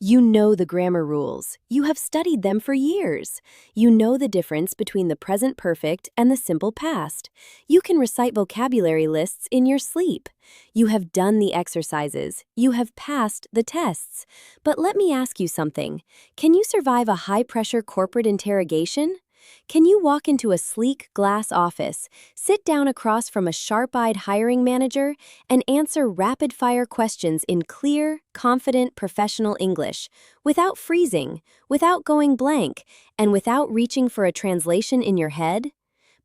You know the grammar rules. You have studied them for years. You know the difference between the present perfect and the simple past. You can recite vocabulary lists in your sleep. You have done the exercises. You have passed the tests. But let me ask you something. Can you survive a high-pressure corporate interrogation? Can you walk into a sleek glass office, sit down across from a sharp-eyed hiring manager, and answer rapid-fire questions in clear, confident, professional English, without freezing, without going blank, and without reaching for a translation in your head?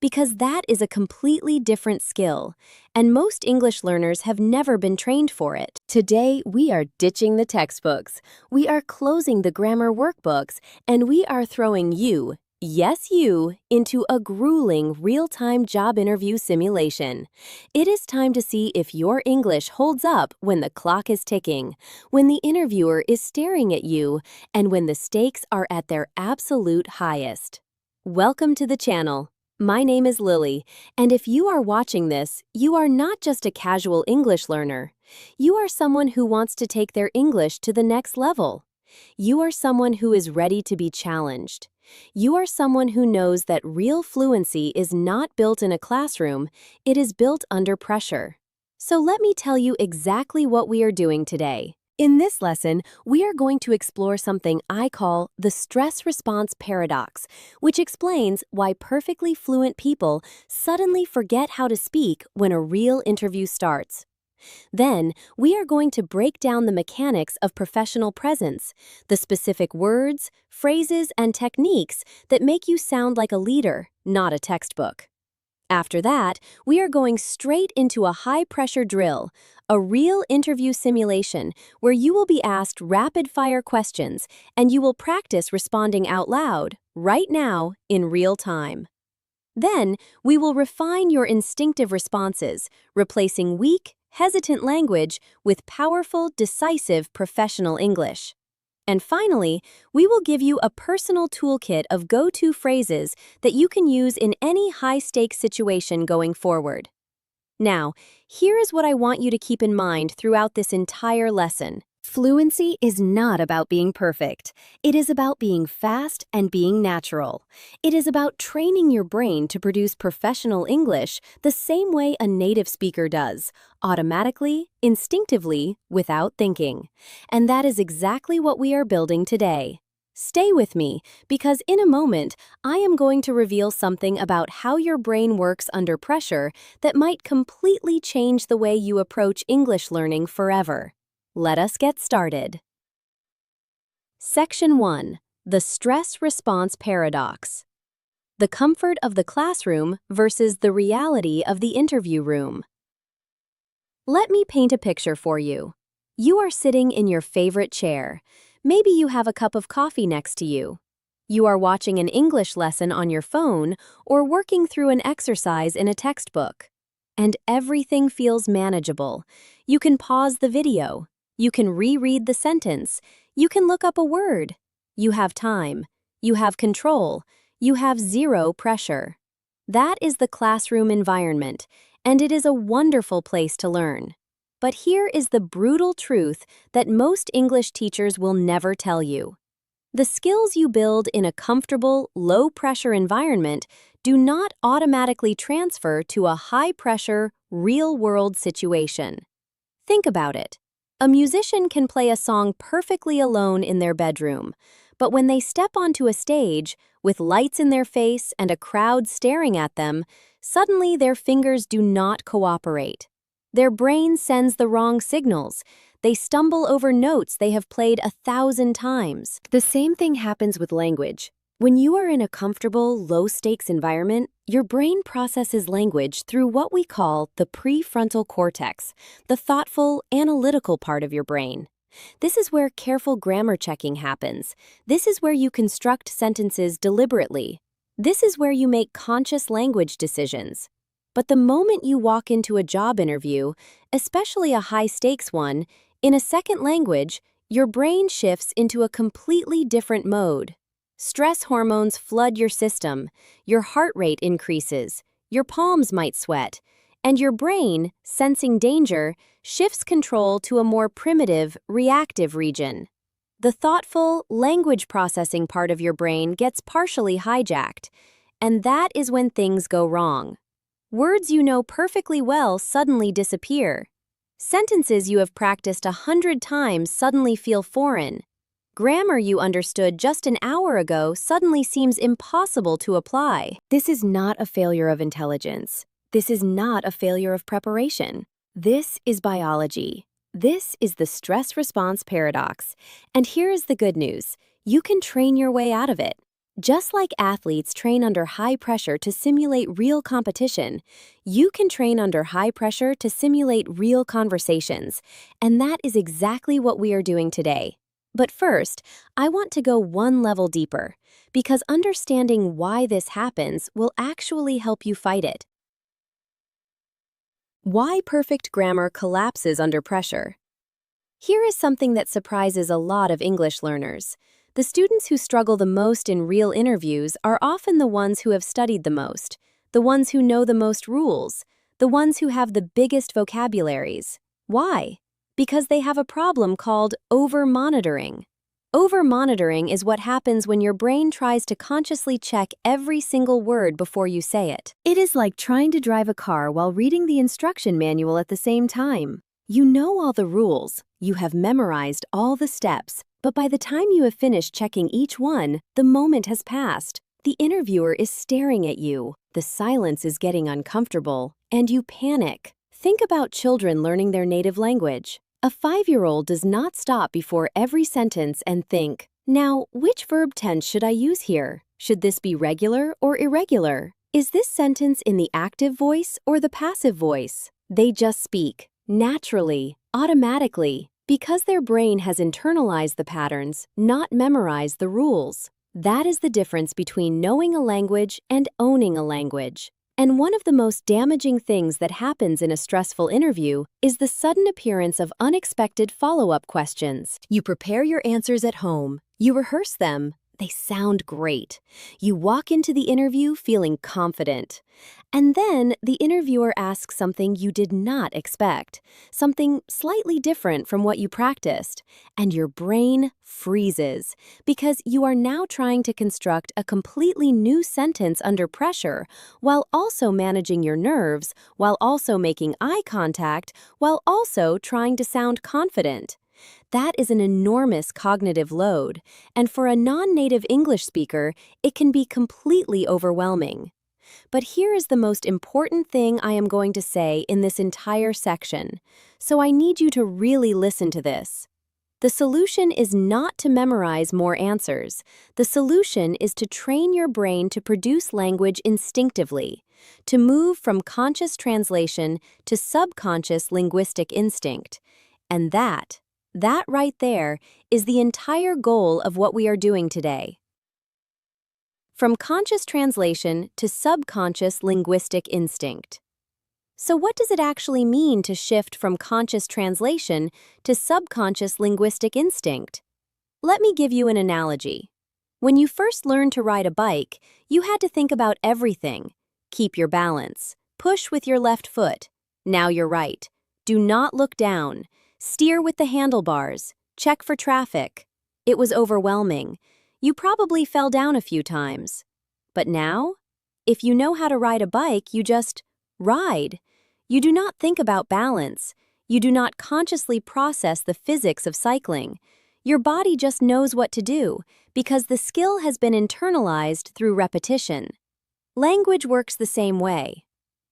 Because that is a completely different skill, and most English learners have never been trained for it. Today, we are ditching the textbooks, we are closing the grammar workbooks, and we are throwing you, yes, you, into a grueling real-time job interview simulation. It is time to see if your English holds up when the clock is ticking, when the interviewer is staring at you, and when the stakes are at their absolute highest. Welcome to the channel. My name is Lily, and if you are watching this, you are not just a casual English learner. You are someone who wants to take their English to the next level. You are someone who is ready to be challenged. You are someone who knows that real fluency is not built in a classroom, it is built under pressure. So let me tell you exactly what we are doing today. In this lesson, we are going to explore something I call the stress response paradox, which explains why perfectly fluent people suddenly forget how to speak when a real interview starts. Then, we are going to break down the mechanics of professional presence, the specific words, phrases, and techniques that make you sound like a leader, not a textbook. After that, we are going straight into a high-pressure drill, a real interview simulation where you will be asked rapid-fire questions and you will practice responding out loud, right now, in real time. Then, we will refine your instinctive responses, replacing weak, hesitant language with powerful, decisive professional English. And finally, we will give you a personal toolkit of go-to phrases that you can use in any high-stakes situation going forward. Now, here is what I want you to keep in mind throughout this entire lesson. Fluency is not about being perfect. It is about being fast and being natural. It is about training your brain to produce professional English the same way a native speaker does, automatically, instinctively, without thinking. And that is exactly what we are building today. Stay with me, because in a moment, I am going to reveal something about how your brain works under pressure that might completely change the way you approach English learning forever. Let us get started. Section 1. The Stress Response Paradox. The comfort of the classroom versus the reality of the interview room. Let me paint a picture for you. You are sitting in your favorite chair. Maybe you have a cup of coffee next to you. You are watching an English lesson on your phone or working through an exercise in a textbook. And everything feels manageable. You can pause the video. You can reread the sentence. You can look up a word. You have time. You have control. You have zero pressure. That is the classroom environment, and it is a wonderful place to learn. But here is the brutal truth that most English teachers will never tell you. The skills you build in a comfortable, low-pressure environment do not automatically transfer to a high-pressure, real-world situation. Think about it. A musician can play a song perfectly alone in their bedroom, but when they step onto a stage, with lights in their face and a crowd staring at them, suddenly their fingers do not cooperate. Their brain sends the wrong signals. They stumble over notes they have played 1,000 times. The same thing happens with language. When you are in a comfortable, low-stakes environment, your brain processes language through what we call the prefrontal cortex, the thoughtful, analytical part of your brain. This is where careful grammar checking happens. This is where you construct sentences deliberately. This is where you make conscious language decisions. But the moment you walk into a job interview, especially a high-stakes one, in a second language, your brain shifts into a completely different mode. Stress hormones flood your system, your heart rate increases, your palms might sweat, and your brain, sensing danger, shifts control to a more primitive, reactive region. The thoughtful, language processing part of your brain gets partially hijacked, and that is when things go wrong. Words you know perfectly well suddenly disappear. Sentences you have practiced 100 times suddenly feel foreign. Grammar you understood just an hour ago suddenly seems impossible to apply. This is not a failure of intelligence. This is not a failure of preparation. This is biology. This is the stress response paradox. And here is the good news. You can train your way out of it. Just like athletes train under high pressure to simulate real competition, you can train under high pressure to simulate real conversations. And that is exactly what we are doing today. But first, I want to go one level deeper, because understanding why this happens will actually help you fight it. Why perfect grammar collapses under pressure. Here is something that surprises a lot of English learners. The students who struggle the most in real interviews are often the ones who have studied the most, the ones who know the most rules, the ones who have the biggest vocabularies. Why? Because they have a problem called over-monitoring. Over-monitoring is what happens when your brain tries to consciously check every single word before you say it. It is like trying to drive a car while reading the instruction manual at the same time. You know all the rules, you have memorized all the steps, but by the time you have finished checking each one, the moment has passed. The interviewer is staring at you, the silence is getting uncomfortable, and you panic. Think about children learning their native language. A 5-year-old does not stop before every sentence and think, now, which verb tense should I use here? Should this be regular or irregular? Is this sentence in the active voice or the passive voice? They just speak, naturally, automatically, because their brain has internalized the patterns, not memorized the rules. That is the difference between knowing a language and owning a language. And one of the most damaging things that happens in a stressful interview is the sudden appearance of unexpected follow-up questions. You prepare your answers at home, you rehearse them, they sound great. You walk into the interview feeling confident. And then the interviewer asks something you did not expect, something slightly different from what you practiced, and your brain freezes because you are now trying to construct a completely new sentence under pressure while also managing your nerves, while also making eye contact, while also trying to sound confident. That is an enormous cognitive load, and for a non-native English speaker, it can be completely overwhelming. But here is the most important thing I am going to say in this entire section, so I need you to really listen to this. The solution is not to memorize more answers. The solution is to train your brain to produce language instinctively, to move from conscious translation to subconscious linguistic instinct. And that right there is the entire goal of what we are doing today. From conscious translation to subconscious linguistic instinct. So what does it actually mean to shift from conscious translation to subconscious linguistic instinct? Let me give you an analogy. When you first learned to ride a bike, you had to think about everything. Keep your balance. Push with your left foot. Now you're right. Do not look down. Steer with the handlebars. Check for traffic. It was overwhelming. You probably fell down a few times. But now, if you know how to ride a bike, you just ride. You do not think about balance. You do not consciously process the physics of cycling. Your body just knows what to do because the skill has been internalized through repetition. Language works the same way.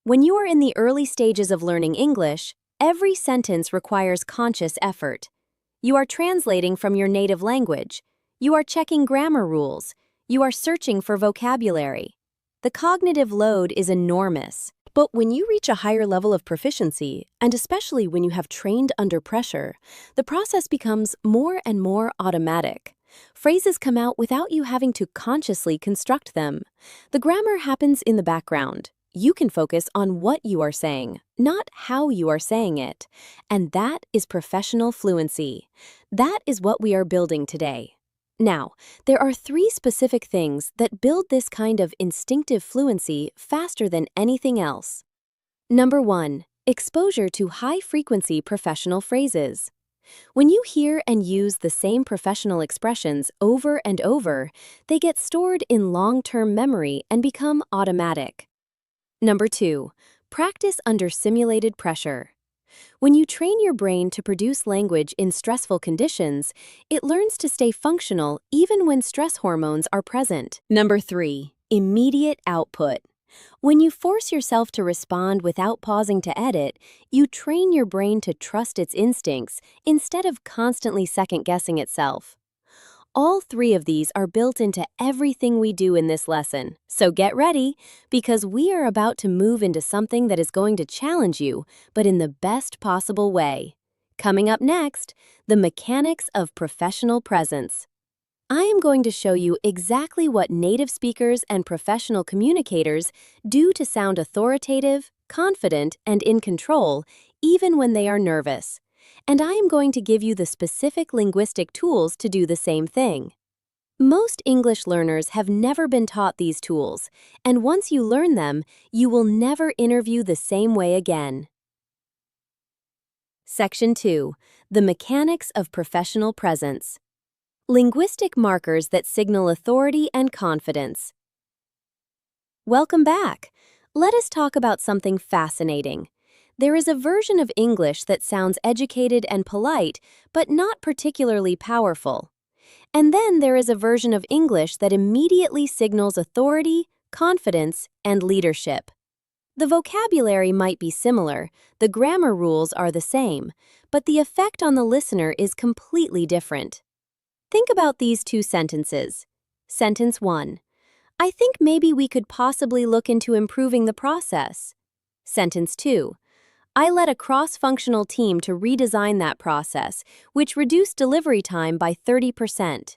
When you are in the early stages of learning English, every sentence requires conscious effort. You are translating from your native language. You are checking grammar rules. You are searching for vocabulary. The cognitive load is enormous. But when you reach a higher level of proficiency, and especially when you have trained under pressure, the process becomes more and more automatic. Phrases come out without you having to consciously construct them. The grammar happens in the background. You can focus on what you are saying, not how you are saying it. And that is professional fluency. That is what we are building today. Now, there are 3 specific things that build this kind of instinctive fluency faster than anything else. Number 1, exposure to high-frequency professional phrases. When you hear and use the same professional expressions over and over, they get stored in long-term memory and become automatic. Number 2, practice under simulated pressure. When you train your brain to produce language in stressful conditions, it learns to stay functional even when stress hormones are present. Number 3, immediate output. When you force yourself to respond without pausing to edit, you train your brain to trust its instincts instead of constantly second-guessing itself. All 3 of these are built into everything we do in this lesson, so get ready, because we are about to move into something that is going to challenge you, but in the best possible way. Coming up next, the mechanics of professional presence. I am going to show you exactly what native speakers and professional communicators do to sound authoritative, confident, and in control, even when they are nervous. And I am going to give you the specific linguistic tools to do the same thing. Most English learners have never been taught these tools, and once you learn them, you will never interview the same way again. Section 2. The mechanics of professional presence. Linguistic markers that signal authority and confidence. Welcome back. Let us talk about something fascinating. There is a version of English that sounds educated and polite, but not particularly powerful. And then there is a version of English that immediately signals authority, confidence, and leadership. The vocabulary might be similar, the grammar rules are the same, but the effect on the listener is completely different. Think about these 2 sentences. Sentence 1. I think maybe we could possibly look into improving the process. Sentence 2. I led a cross-functional team to redesign that process, which reduced delivery time by 30%.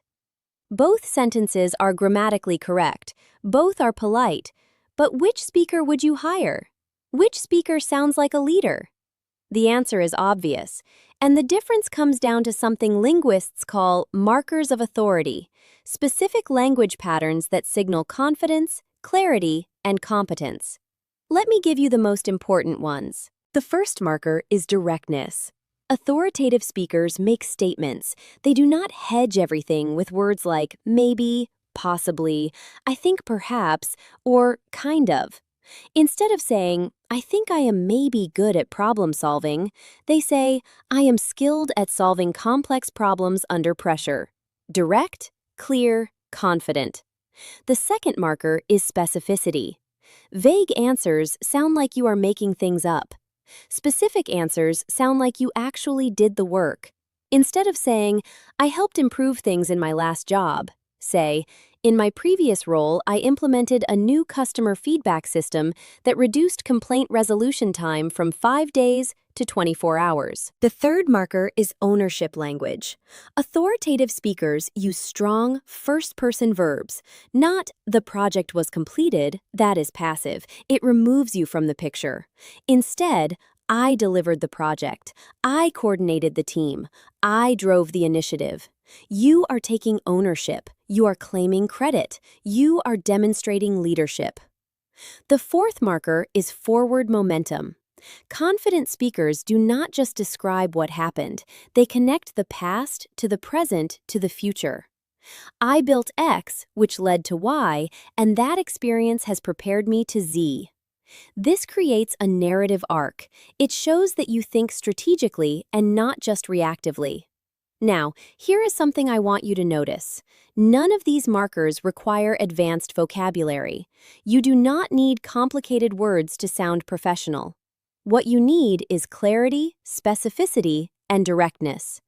Both sentences are grammatically correct, both are polite, but which speaker would you hire? Which speaker sounds like a leader? The answer is obvious, and the difference comes down to something linguists call markers of authority, specific language patterns that signal confidence, clarity, and competence. Let me give you the most important ones. The first marker is directness. Authoritative speakers make statements. They do not hedge everything with words like maybe, possibly, I think perhaps, or kind of. Instead of saying, I think I am maybe good at problem solving, they say, I am skilled at solving complex problems under pressure. Direct, clear, confident. The second marker is specificity. Vague answers sound like you are making things up. Specific answers sound like you actually did the work. Instead of saying, I helped improve things in my last job, say, in my previous role, I implemented a new customer feedback system that reduced complaint resolution time from 5 days to 24 hours. The third marker is ownership language. Authoritative speakers use strong, first-person verbs, not the project was completed, that is passive. It removes you from the picture. Instead, I delivered the project. I coordinated the team. I drove the initiative. You are taking ownership. You are claiming credit. You are demonstrating leadership. The fourth marker is forward momentum. Confident speakers do not just describe what happened, they connect the past to the present to the future. I built X, which led to Y, and that experience has prepared me to Z. This creates a narrative arc. It shows that you think strategically and not just reactively. Now, here is something I want you to notice. None of these markers require advanced vocabulary. You do not need complicated words to sound professional. What you need is clarity, specificity, and directness.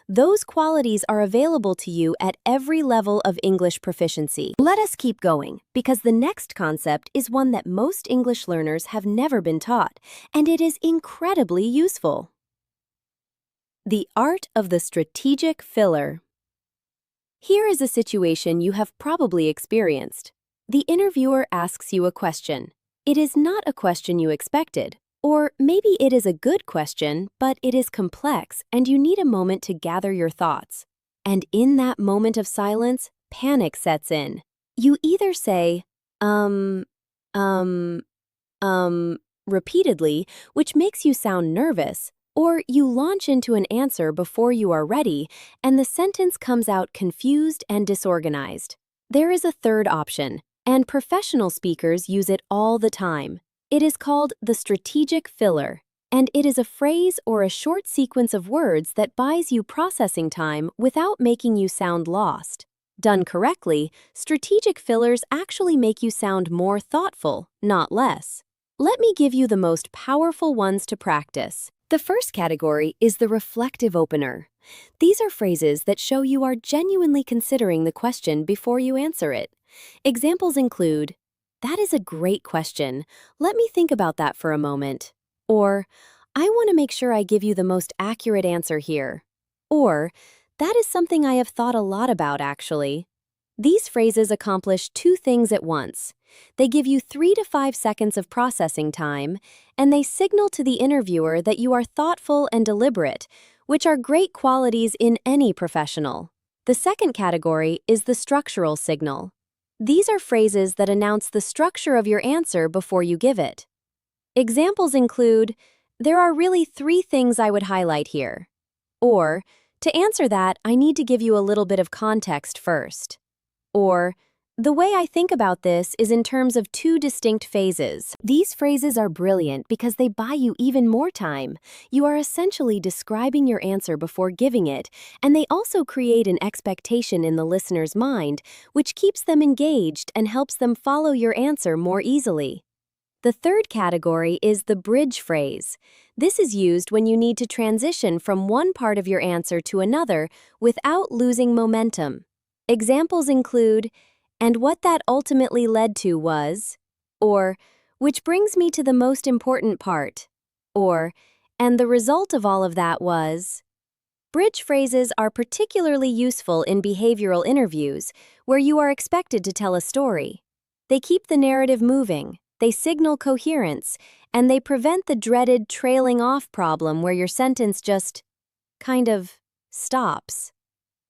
Those qualities are available to you at every level of English proficiency. Let us keep going, because the next concept is one that most English learners have never been taught, and it is incredibly useful. The art of the strategic filler. Here is a situation you have probably experienced. The interviewer asks you a question. It is not a question you expected. Or maybe it is a good question, but it is complex and you need a moment to gather your thoughts. And in that moment of silence, panic sets in. You either say, repeatedly, which makes you sound nervous, Or you launch into an answer before you are ready, and the sentence comes out confused and disorganized. There is a third option, and professional speakers use it all the time. It is called the strategic filler, and it is a phrase or a short sequence of words that buys you processing time without making you sound lost. Done correctly, strategic fillers actually make you sound more thoughtful, not less. Let me give you the most powerful ones to practice. The first category is the reflective opener. These are phrases that show you are genuinely considering the question before you answer it. Examples include, "That is a great question. Let me think about that for a moment." Or, "I want to make sure I give you the most accurate answer here." Or, "That is something I have thought a lot about, actually." These phrases accomplish two things at once. They give you 3 to 5 seconds of processing time, and they signal to the interviewer that you are thoughtful and deliberate, which are great qualities in any professional. The second category is the structural signal. These are phrases that announce the structure of your answer before you give it. Examples include, "There are really 3 things I would highlight here." Or, "To answer that, I need to give you a little bit of context first." Or, "The way I think about this is in terms of 2 distinct phases." These phrases are brilliant because they buy you even more time. You are essentially describing your answer before giving it, and they also create an expectation in the listener's mind, which keeps them engaged and helps them follow your answer more easily. The third category is the bridge phrase. This is used when you need to transition from one part of your answer to another without losing momentum. Examples include, "And what that ultimately led to was," or, "Which brings me to the most important part," or, "And the result of all of that was." Bridge phrases are particularly useful in behavioral interviews, where you are expected to tell a story. They keep the narrative moving, they signal coherence, and they prevent the dreaded trailing off problem where your sentence just kind of stops.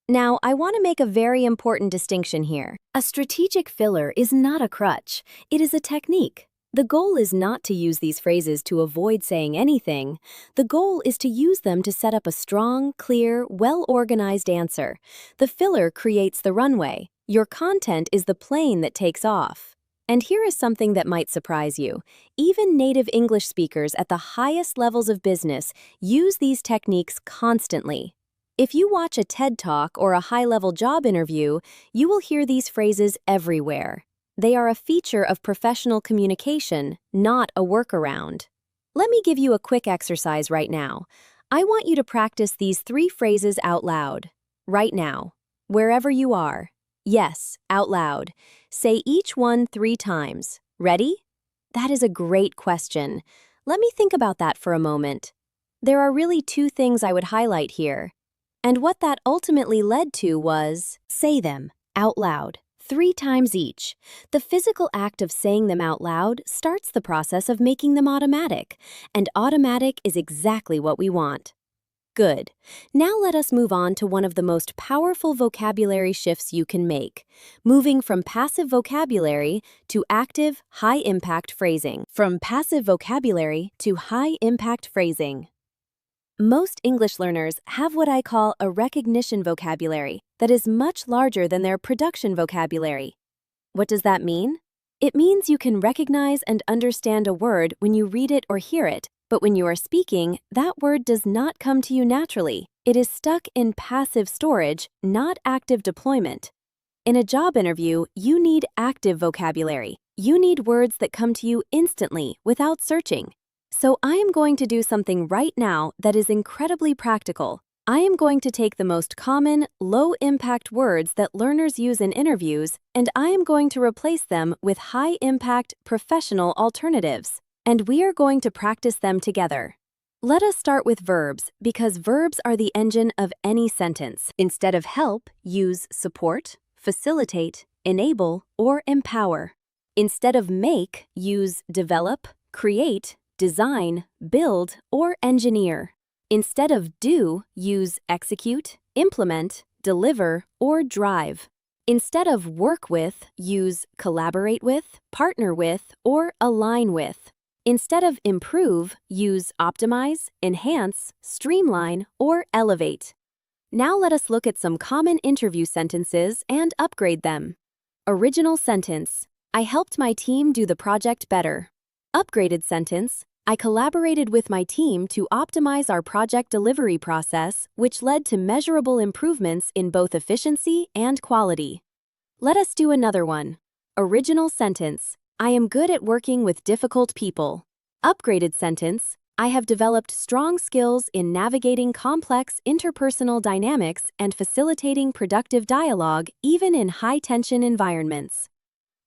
Now, I want to make a very important distinction here. A strategic filler is not a crutch. It is a technique. The goal is not to use these phrases to avoid saying anything. The goal is to use them to set up a strong, clear, well-organized answer. The filler creates the runway. Your content is the plane that takes off. And here is something that might surprise you. Even native English speakers at the highest levels of business use these techniques constantly. If you watch a TED Talk or a high-level job interview, you will hear these phrases everywhere. They are a feature of professional communication, not a workaround. Let me give you a quick exercise right now. I want you to practice these 3 phrases out loud. Right now. Wherever you are. Yes, out loud. Say each one 3 times. Ready? That is a great question. Let me think about that for a moment. There are really 2 things I would highlight here. And what that ultimately led to was, say them, out loud, 3 times each. The physical act of saying them out loud starts the process of making them automatic, and automatic is exactly what we want. Good. Now let us move on to one of the most powerful vocabulary shifts you can make, moving from passive vocabulary to active, high-impact phrasing. From passive vocabulary to high-impact phrasing. Most English learners have what I call a recognition vocabulary that is much larger than their production vocabulary. What does that mean? It means you can recognize and understand a word when you read it or hear it, but when you are speaking, that word does not come to you naturally. It is stuck in passive storage, not active deployment. In a job interview, you need active vocabulary. You need words that come to you instantly, without searching. So I am going to do something right now that is incredibly practical. I am going to take the most common, low-impact words that learners use in interviews, and I am going to replace them with high-impact, professional alternatives. And we are going to practice them together. Let us start with verbs, because verbs are the engine of any sentence. Instead of help, use support, facilitate, enable, or empower. Instead of make, use develop, create, design, build, or engineer. Instead of do, use execute, implement, deliver, or drive. Instead of work with, use collaborate with, partner with, or align with. Instead of improve, use optimize, enhance, streamline, or elevate. Now let us look at some common interview sentences and upgrade them. Original sentence: I helped my team do the project better. Upgraded sentence: I collaborated with my team to optimize our project delivery process, which led to measurable improvements in both efficiency and quality. Let us do another one. Original sentence: I am good at working with difficult people. Upgraded sentence: I have developed strong skills in navigating complex interpersonal dynamics and facilitating productive dialogue even in high-tension environments.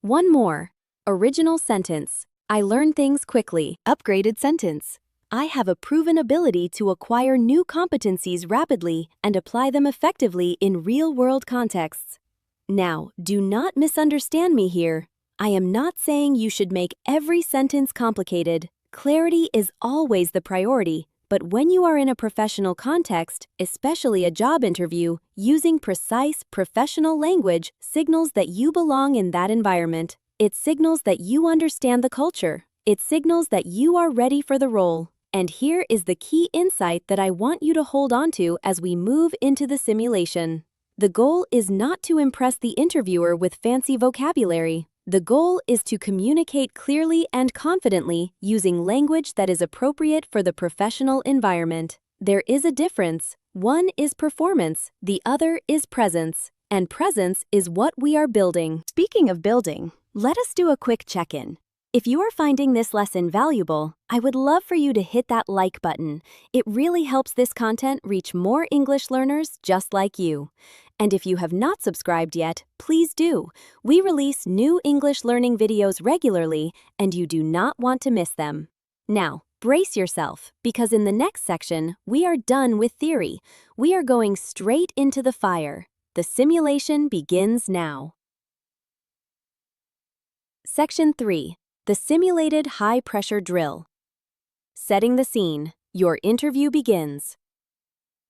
One more. Original sentence: I learn things quickly. Upgraded sentence: I have a proven ability to acquire new competencies rapidly and apply them effectively in real-world contexts. Now, do not misunderstand me here. I am not saying you should make every sentence complicated. Clarity is always the priority, but when you are in a professional context, especially a job interview, using precise professional language signals that you belong in that environment. It signals that you understand the culture. It signals that you are ready for the role. And here is the key insight that I want you to hold on to as we move into the simulation. The goal is not to impress the interviewer with fancy vocabulary. The goal is to communicate clearly and confidently using language that is appropriate for the professional environment. There is a difference. One is performance, the other is presence. And presence is what we are building. Speaking of building, let us do a quick check-in. If you are finding this lesson valuable, I would love for you to hit that like button. It really helps this content reach more English learners just like you. And if you have not subscribed yet, please do. We release new English learning videos regularly, and you do not want to miss them. Now, brace yourself, because in the next section, we are done with theory. We are going straight into the fire. The simulation begins now. Section 3. The simulated high-pressure drill. Setting the scene. Your interview begins.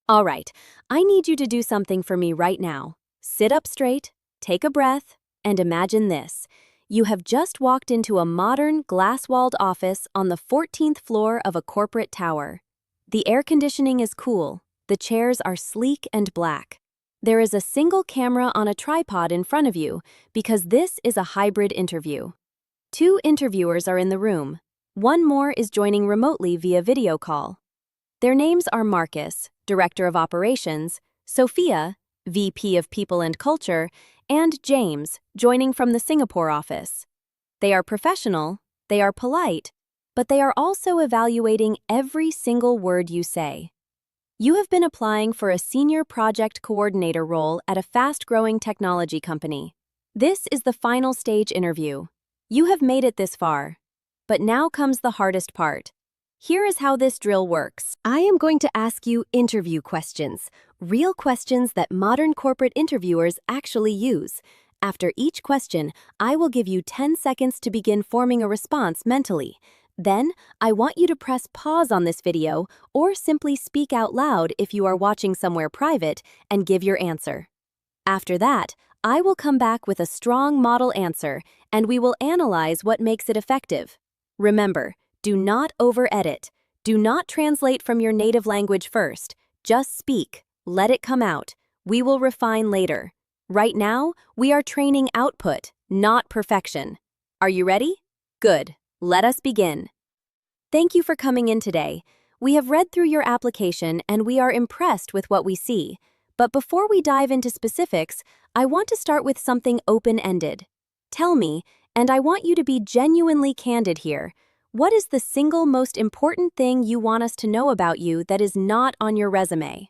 All right, I need you to do something for me right now. Sit up straight, take a breath, and imagine this. You have just walked into a modern, glass-walled office on the 14th floor of a corporate tower. The air conditioning is cool. The chairs are sleek and black. There is a single camera on a tripod in front of you because this is a hybrid interview. 2 interviewers are in the room. One more is joining remotely via video call. Their names are Marcus, Director of Operations, Sophia, VP of People and Culture, and James, joining from the Singapore office. They are professional, they are polite, but they are also evaluating every single word you say. You have been applying for a senior project coordinator role at a fast-growing technology company. This is the final stage interview. You have made it this far. But now comes the hardest part. Here is how this drill works. I am going to ask you interview questions, real questions that modern corporate interviewers actually use. After each question, I will give you 10 seconds to begin forming a response mentally. Then, I want you to press pause on this video or simply speak out loud if you are watching somewhere private and give your answer. After that, I will come back with a strong model answer, and we will analyze what makes it effective. Remember, do not over-edit. Do not translate from your native language first. Just speak. Let it come out. We will refine later. Right now, we are training output, not perfection. Are you ready? Good. Let us begin. Thank you for coming in today. We have read through your application, and we are impressed with what we see. But before we dive into specifics, I want to start with something open-ended. Tell me, and I want you to be genuinely candid here, what is the single most important thing you want us to know about you that is not on your resume?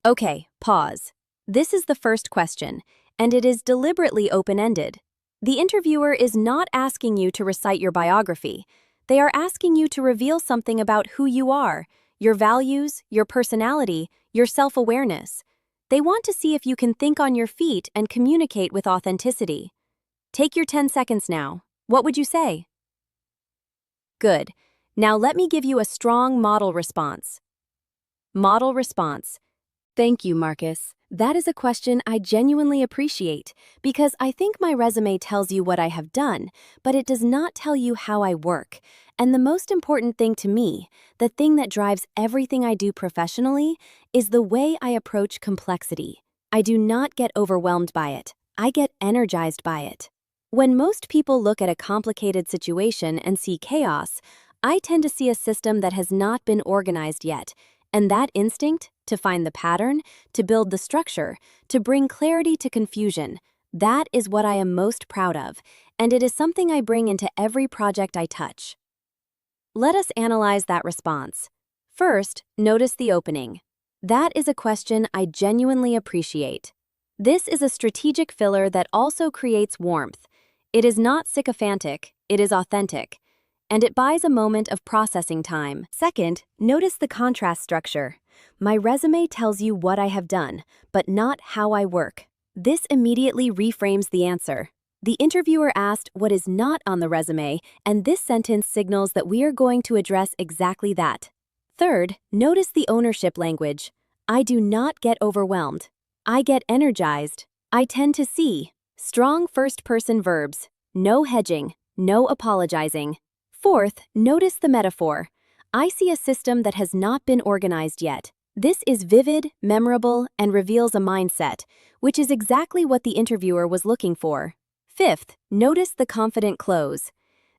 Okay, pause. This is the first question, and it is deliberately open-ended. The interviewer is not asking you to recite your biography. They are asking you to reveal something about who you are, your values, your personality, your self-awareness. They want to see if you can think on your feet and communicate with authenticity. Take your 10 seconds now. What would you say? Good. Now let me give you a strong model response. Model response. Thank you, Marcus. That is a question I genuinely appreciate because I think my resume tells you what I have done, but it does not tell you how I work. And the most important thing to me, the thing that drives everything I do professionally, is the way I approach complexity. I do not get overwhelmed by it. I get energized by it. When most people look at a complicated situation and see chaos, I tend to see a system that has not been organized yet. And that instinct, to find the pattern, to build the structure, to bring clarity to confusion, that is what I am most proud of, and it is something I bring into every project I touch. Let us analyze that response. First, notice the opening. That is a question I genuinely appreciate. This is a strategic filler that also creates warmth. It is not sycophantic, it is authentic. And it buys a moment of processing time. Second, notice the contrast structure. My resume tells you what I have done, but not how I work. This immediately reframes the answer. The interviewer asked what is not on the resume, and this sentence signals that we are going to address exactly that. Third, notice the ownership language. I do not get overwhelmed. I get energized. I tend to see. Strong first-person verbs. No hedging. No apologizing. Fourth, notice the metaphor. I see a system that has not been organized yet. This is vivid, memorable, and reveals a mindset, which is exactly what the interviewer was looking for. Fifth, notice the confident close.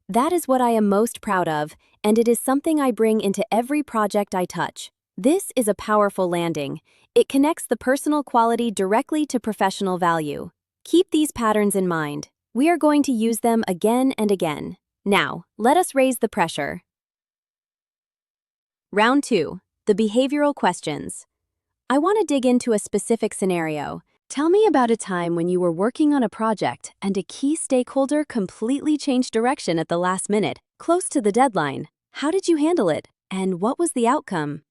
That is what I am most proud of, and it is something I bring into every project I touch. This is a powerful landing. It connects the personal quality directly to professional value. Keep these patterns in mind. We are going to use them again and again. Now, let us raise the pressure. Round 2. The behavioral questions. I want to dig into a specific scenario. Tell me about a time when you were working on a project and a key stakeholder completely changed direction at the last minute, close to the deadline. How did you handle it? And what was the outcome?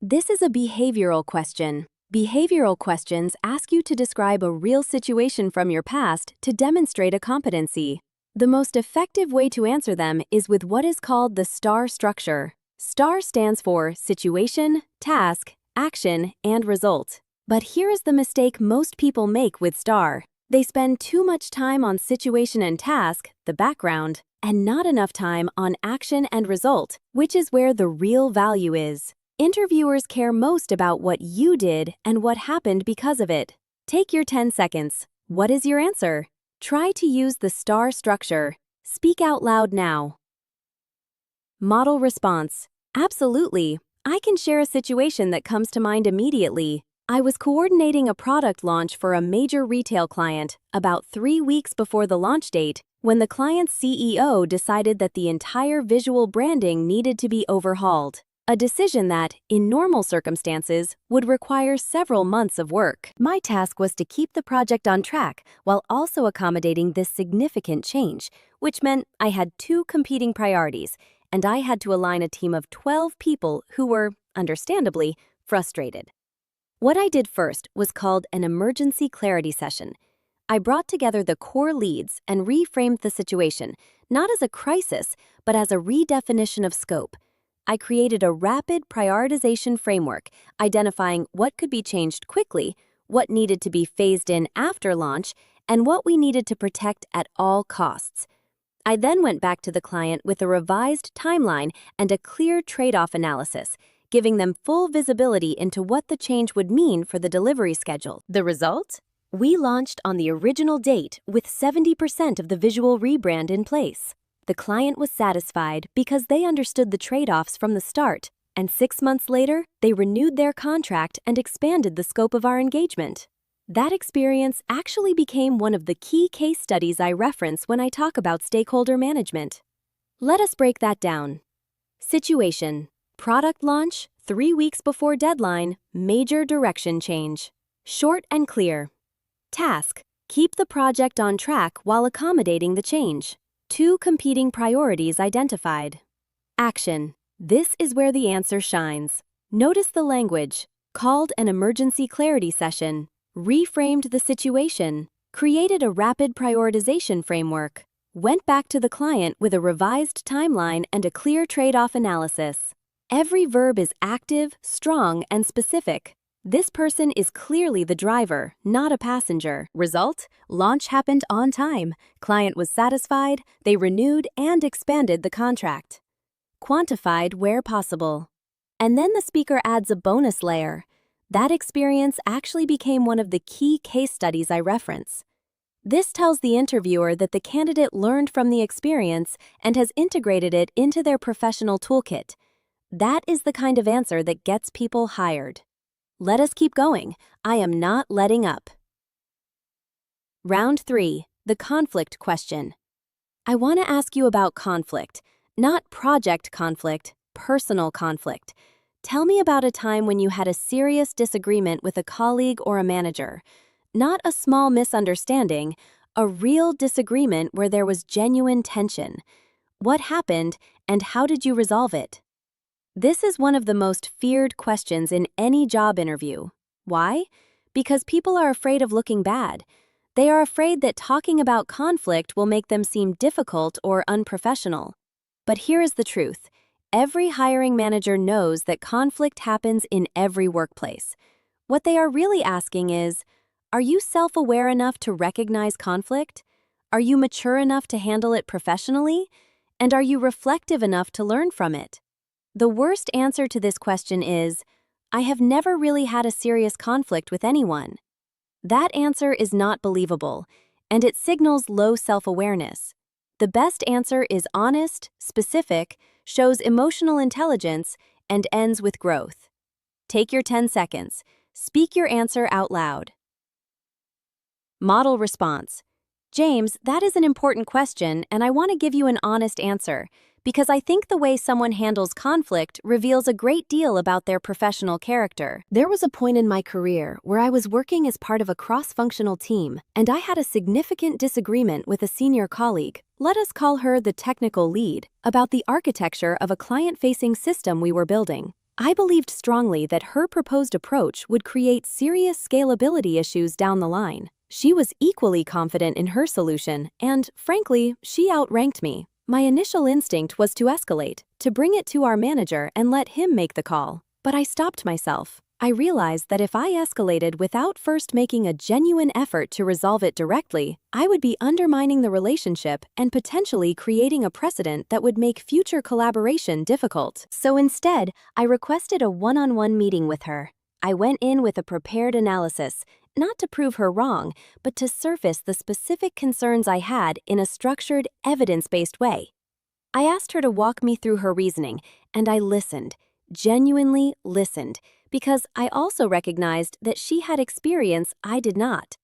This is a behavioral question. Behavioral questions ask you to describe a real situation from your past to demonstrate a competency. The most effective way to answer them is with what is called the STAR structure. STAR stands for situation, task, action, and result. But here is the mistake most people make with STAR. They spend too much time on situation and task, the background, and not enough time on action and result, which is where the real value is. Interviewers care most about what you did and what happened because of it. Take your 10 seconds. What is your answer? Try to use the STAR structure. Speak out loud now. Model response. Absolutely. I can share a situation that comes to mind immediately. I was coordinating a product launch for a major retail client about 3 weeks before the launch date when the client's CEO decided that the entire visual branding needed to be overhauled. A decision that, in normal circumstances, would require several months of work. My task was to keep the project on track while also accommodating this significant change, which meant I had 2 competing priorities, and I had to align a team of 12 people who were, understandably, frustrated. What I did first was called an emergency clarity session. I brought together the core leads and reframed the situation, not as a crisis, but as a redefinition of scope. I created a rapid prioritization framework, identifying what could be changed quickly, what needed to be phased in after launch, and what we needed to protect at all costs. I then went back to the client with a revised timeline and a clear trade-off analysis, giving them full visibility into what the change would mean for the delivery schedule. The result? We launched on the original date with 70% of the visual rebrand in place. The client was satisfied because they understood the trade-offs from the start, and 6 months later, they renewed their contract and expanded the scope of our engagement. That experience actually became one of the key case studies I reference when I talk about stakeholder management. Let us break that down. Situation: product launch, 3 weeks before deadline, major direction change. Short and clear. Task: keep the project on track while accommodating the change. 2 competing priorities identified. Action: this is where the answer shines. Notice the language. Called an emergency clarity session. Reframed the situation. Created a rapid prioritization framework. Went back to the client with a revised timeline and a clear trade-off analysis. Every verb is active, strong, and specific. This person is clearly the driver, not a passenger. Result: launch happened on time. Client was satisfied, they renewed and expanded the contract. Quantified where possible. And then the speaker adds a bonus layer. That experience actually became one of the key case studies I reference. This tells the interviewer that the candidate learned from the experience and has integrated it into their professional toolkit. That is the kind of answer that gets people hired. Let us keep going. I am not letting up. Round 3, the conflict question. I want to ask you about conflict, not project conflict, personal conflict. Tell me about a time when you had a serious disagreement with a colleague or a manager. Not a small misunderstanding, a real disagreement where there was genuine tension. What happened, and how did you resolve it? This is one of the most feared questions in any job interview. Why? Because people are afraid of looking bad. They are afraid that talking about conflict will make them seem difficult or unprofessional. But here is the truth. Every hiring manager knows that conflict happens in every workplace. What they are really asking is, are you self-aware enough to recognize conflict? Are you mature enough to handle it professionally? And are you reflective enough to learn from it? The worst answer to this question is, I have never really had a serious conflict with anyone. That answer is not believable, and it signals low self-awareness. The best answer is honest, specific, shows emotional intelligence, and ends with growth. Take your 10 seconds. Speak your answer out loud. Model response. James, that is an important question, and I want to give you an honest answer, because I think the way someone handles conflict reveals a great deal about their professional character. There was a point in my career where I was working as part of a cross-functional team, and I had a significant disagreement with a senior colleague, let us call her the technical lead, about the architecture of a client-facing system we were building. I believed strongly that her proposed approach would create serious scalability issues down the line. She was equally confident in her solution, and, frankly, she outranked me. My initial instinct was to escalate, to bring it to our manager and let him make the call. But I stopped myself. I realized that if I escalated without first making a genuine effort to resolve it directly, I would be undermining the relationship and potentially creating a precedent that would make future collaboration difficult. So instead, I requested a one-on-one meeting with her. I went in with a prepared analysis, not to prove her wrong, but to surface the specific concerns I had in a structured, evidence-based way. I asked her to walk me through her reasoning, and I listened, genuinely listened, because I also recognized that she had experience I did not.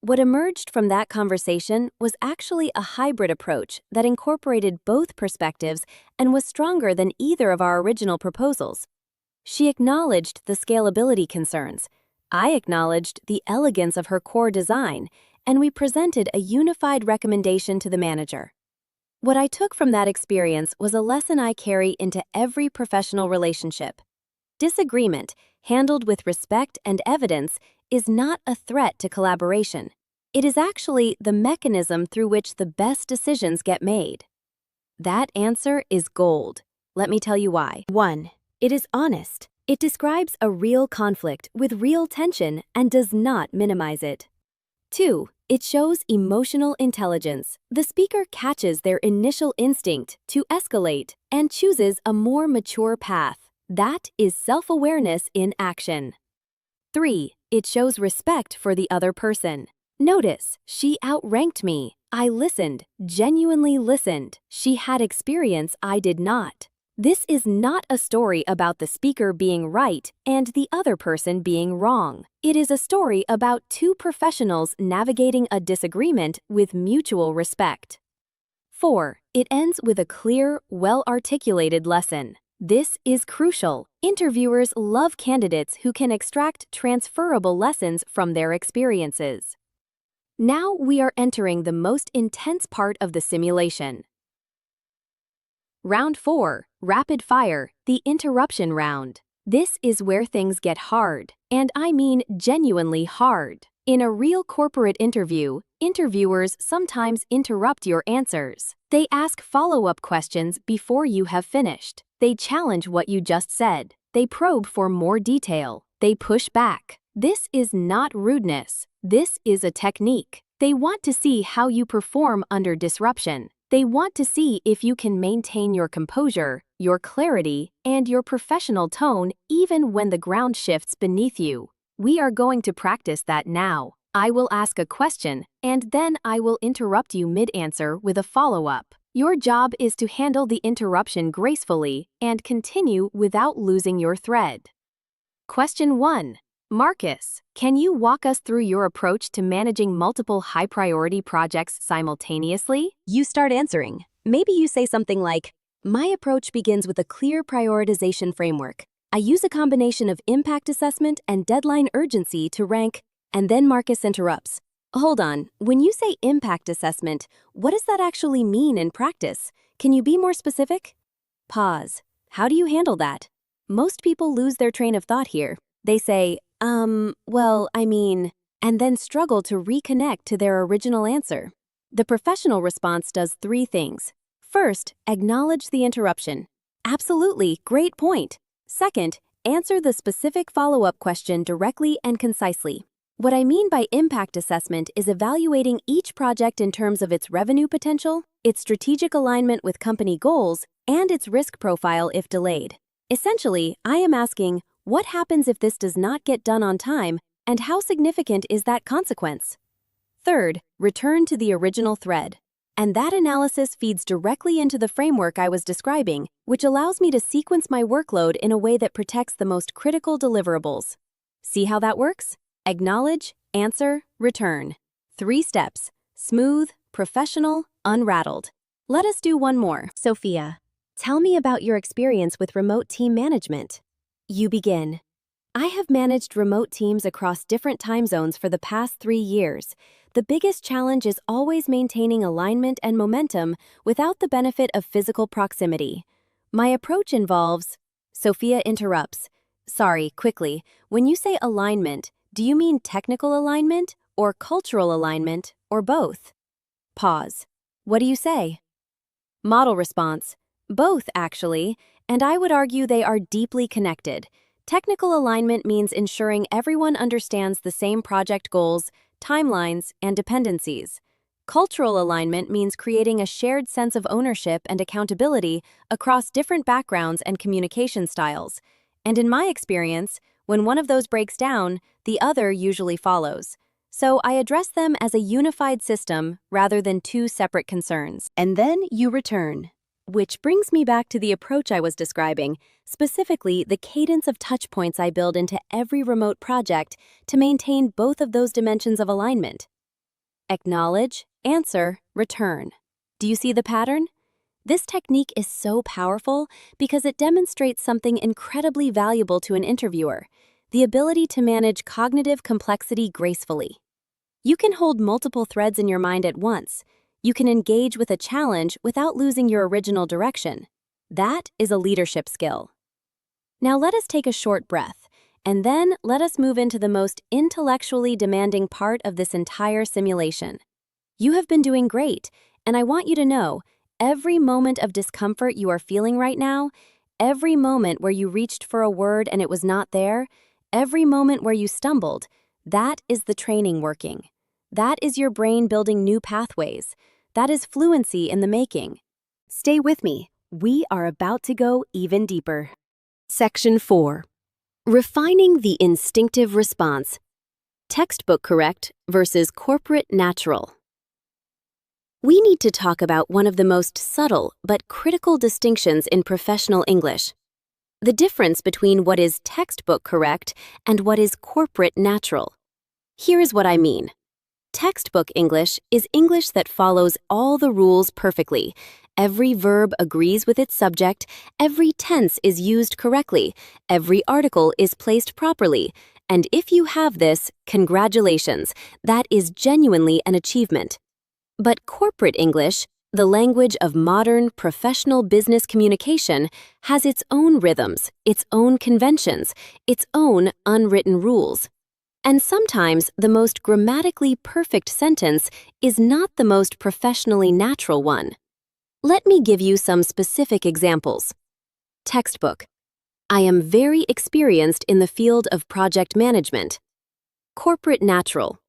What emerged from that conversation was actually a hybrid approach that incorporated both perspectives and was stronger than either of our original proposals. She acknowledged the scalability concerns. I acknowledged the elegance of her core design, and we presented a unified recommendation to the manager. What I took from that experience was a lesson I carry into every professional relationship. Disagreement, handled with respect and evidence, is not a threat to collaboration. It is actually the mechanism through which the best decisions get made. That answer is gold. Let me tell you why. 1. It is honest. It describes a real conflict with real tension and does not minimize it. 2. It shows emotional intelligence. The speaker catches their initial instinct to escalate and chooses a more mature path. That is self-awareness in action. 3. It shows respect for the other person. Notice, she outranked me. I listened, genuinely listened. She had experience I did not. This is not a story about the speaker being right and the other person being wrong. It is a story about two professionals navigating a disagreement with mutual respect. 4. It ends with a clear, well-articulated lesson. This is crucial. Interviewers love candidates who can extract transferable lessons from their experiences. Now we are entering the most intense part of the simulation. Round 4, Rapid Fire, the interruption round. This is where things get hard, and I mean genuinely hard. In a real corporate interview, interviewers sometimes interrupt your answers. They ask follow-up questions before you have finished. They challenge what you just said. They probe for more detail. They push back. This is not rudeness. This is a technique. They want to see how you perform under disruption. They want to see if you can maintain your composure, your clarity, and your professional tone even when the ground shifts beneath you. We are going to practice that now. I will ask a question, and then I will interrupt you mid-answer with a follow-up. Your job is to handle the interruption gracefully and continue without losing your thread. Question 1. Marcus, can you walk us through your approach to managing multiple high-priority projects simultaneously? You start answering. Maybe you say something like, "My approach begins with a clear prioritization framework. I use a combination of impact assessment and deadline urgency to rank," and then Marcus interrupts. Hold on, when you say impact assessment, what does that actually mean in practice? Can you be more specific? Pause. How do you handle that? Most people lose their train of thought here. They say, and then struggle to reconnect to their original answer. The professional response does 3 things. First, acknowledge the interruption. Absolutely, great point. Second, answer the specific follow-up question directly and concisely. What I mean by impact assessment is evaluating each project in terms of its revenue potential, its strategic alignment with company goals, and its risk profile if delayed. Essentially, I am asking, what happens if this does not get done on time, and how significant is that consequence? Third, return to the original thread. And that analysis feeds directly into the framework I was describing, which allows me to sequence my workload in a way that protects the most critical deliverables. See how that works? Acknowledge, answer, return. 3 steps. Smooth, professional, unrattled. Let us do one more. Sophia, tell me about your experience with remote team management. You begin. I have managed remote teams across different time zones for the past 3 years. The biggest challenge is always maintaining alignment and momentum without the benefit of physical proximity. My approach involves... Sophia interrupts. Sorry, quickly. When you say alignment, do you mean technical alignment or cultural alignment or both? Pause. What do you say? Model response. Both, actually, and I would argue they are deeply connected. Technical alignment means ensuring everyone understands the same project goals, timelines, and dependencies. Cultural alignment means creating a shared sense of ownership and accountability across different backgrounds and communication styles. And in my experience, when one of those breaks down, the other usually follows. So I address them as a unified system rather than 2 separate concerns. And then you return. Which brings me back to the approach I was describing, specifically the cadence of touch points I build into every remote project to maintain both of those dimensions of alignment. Acknowledge, answer, return. Do you see the pattern? This technique is so powerful because it demonstrates something incredibly valuable to an interviewer, the ability to manage cognitive complexity gracefully. You can hold multiple threads in your mind at once. You can engage with a challenge without losing your original direction. That is a leadership skill. Now let us take a short breath, and then let us move into the most intellectually demanding part of this entire simulation. You have been doing great, and I want you to know, every moment of discomfort you are feeling right now, every moment where you reached for a word and it was not there, every moment where you stumbled, that is the training working. That is your brain building new pathways. That is fluency in the making. Stay with me. We are about to go even deeper. Section 4. Refining the instinctive response. Textbook correct versus corporate natural. We need to talk about one of the most subtle but critical distinctions in professional English. The difference between what is textbook correct and what is corporate natural. Here is what I mean. Textbook English is English that follows all the rules perfectly. Every verb agrees with its subject, every tense is used correctly, every article is placed properly, and if you have this, congratulations, that is genuinely an achievement. But corporate English, the language of modern professional business communication, has its own rhythms, its own conventions, its own unwritten rules. And sometimes the most grammatically perfect sentence is not the most professionally natural one. Let me give you some specific examples. Textbook. I am very experienced in the field of project management. Corporate natural.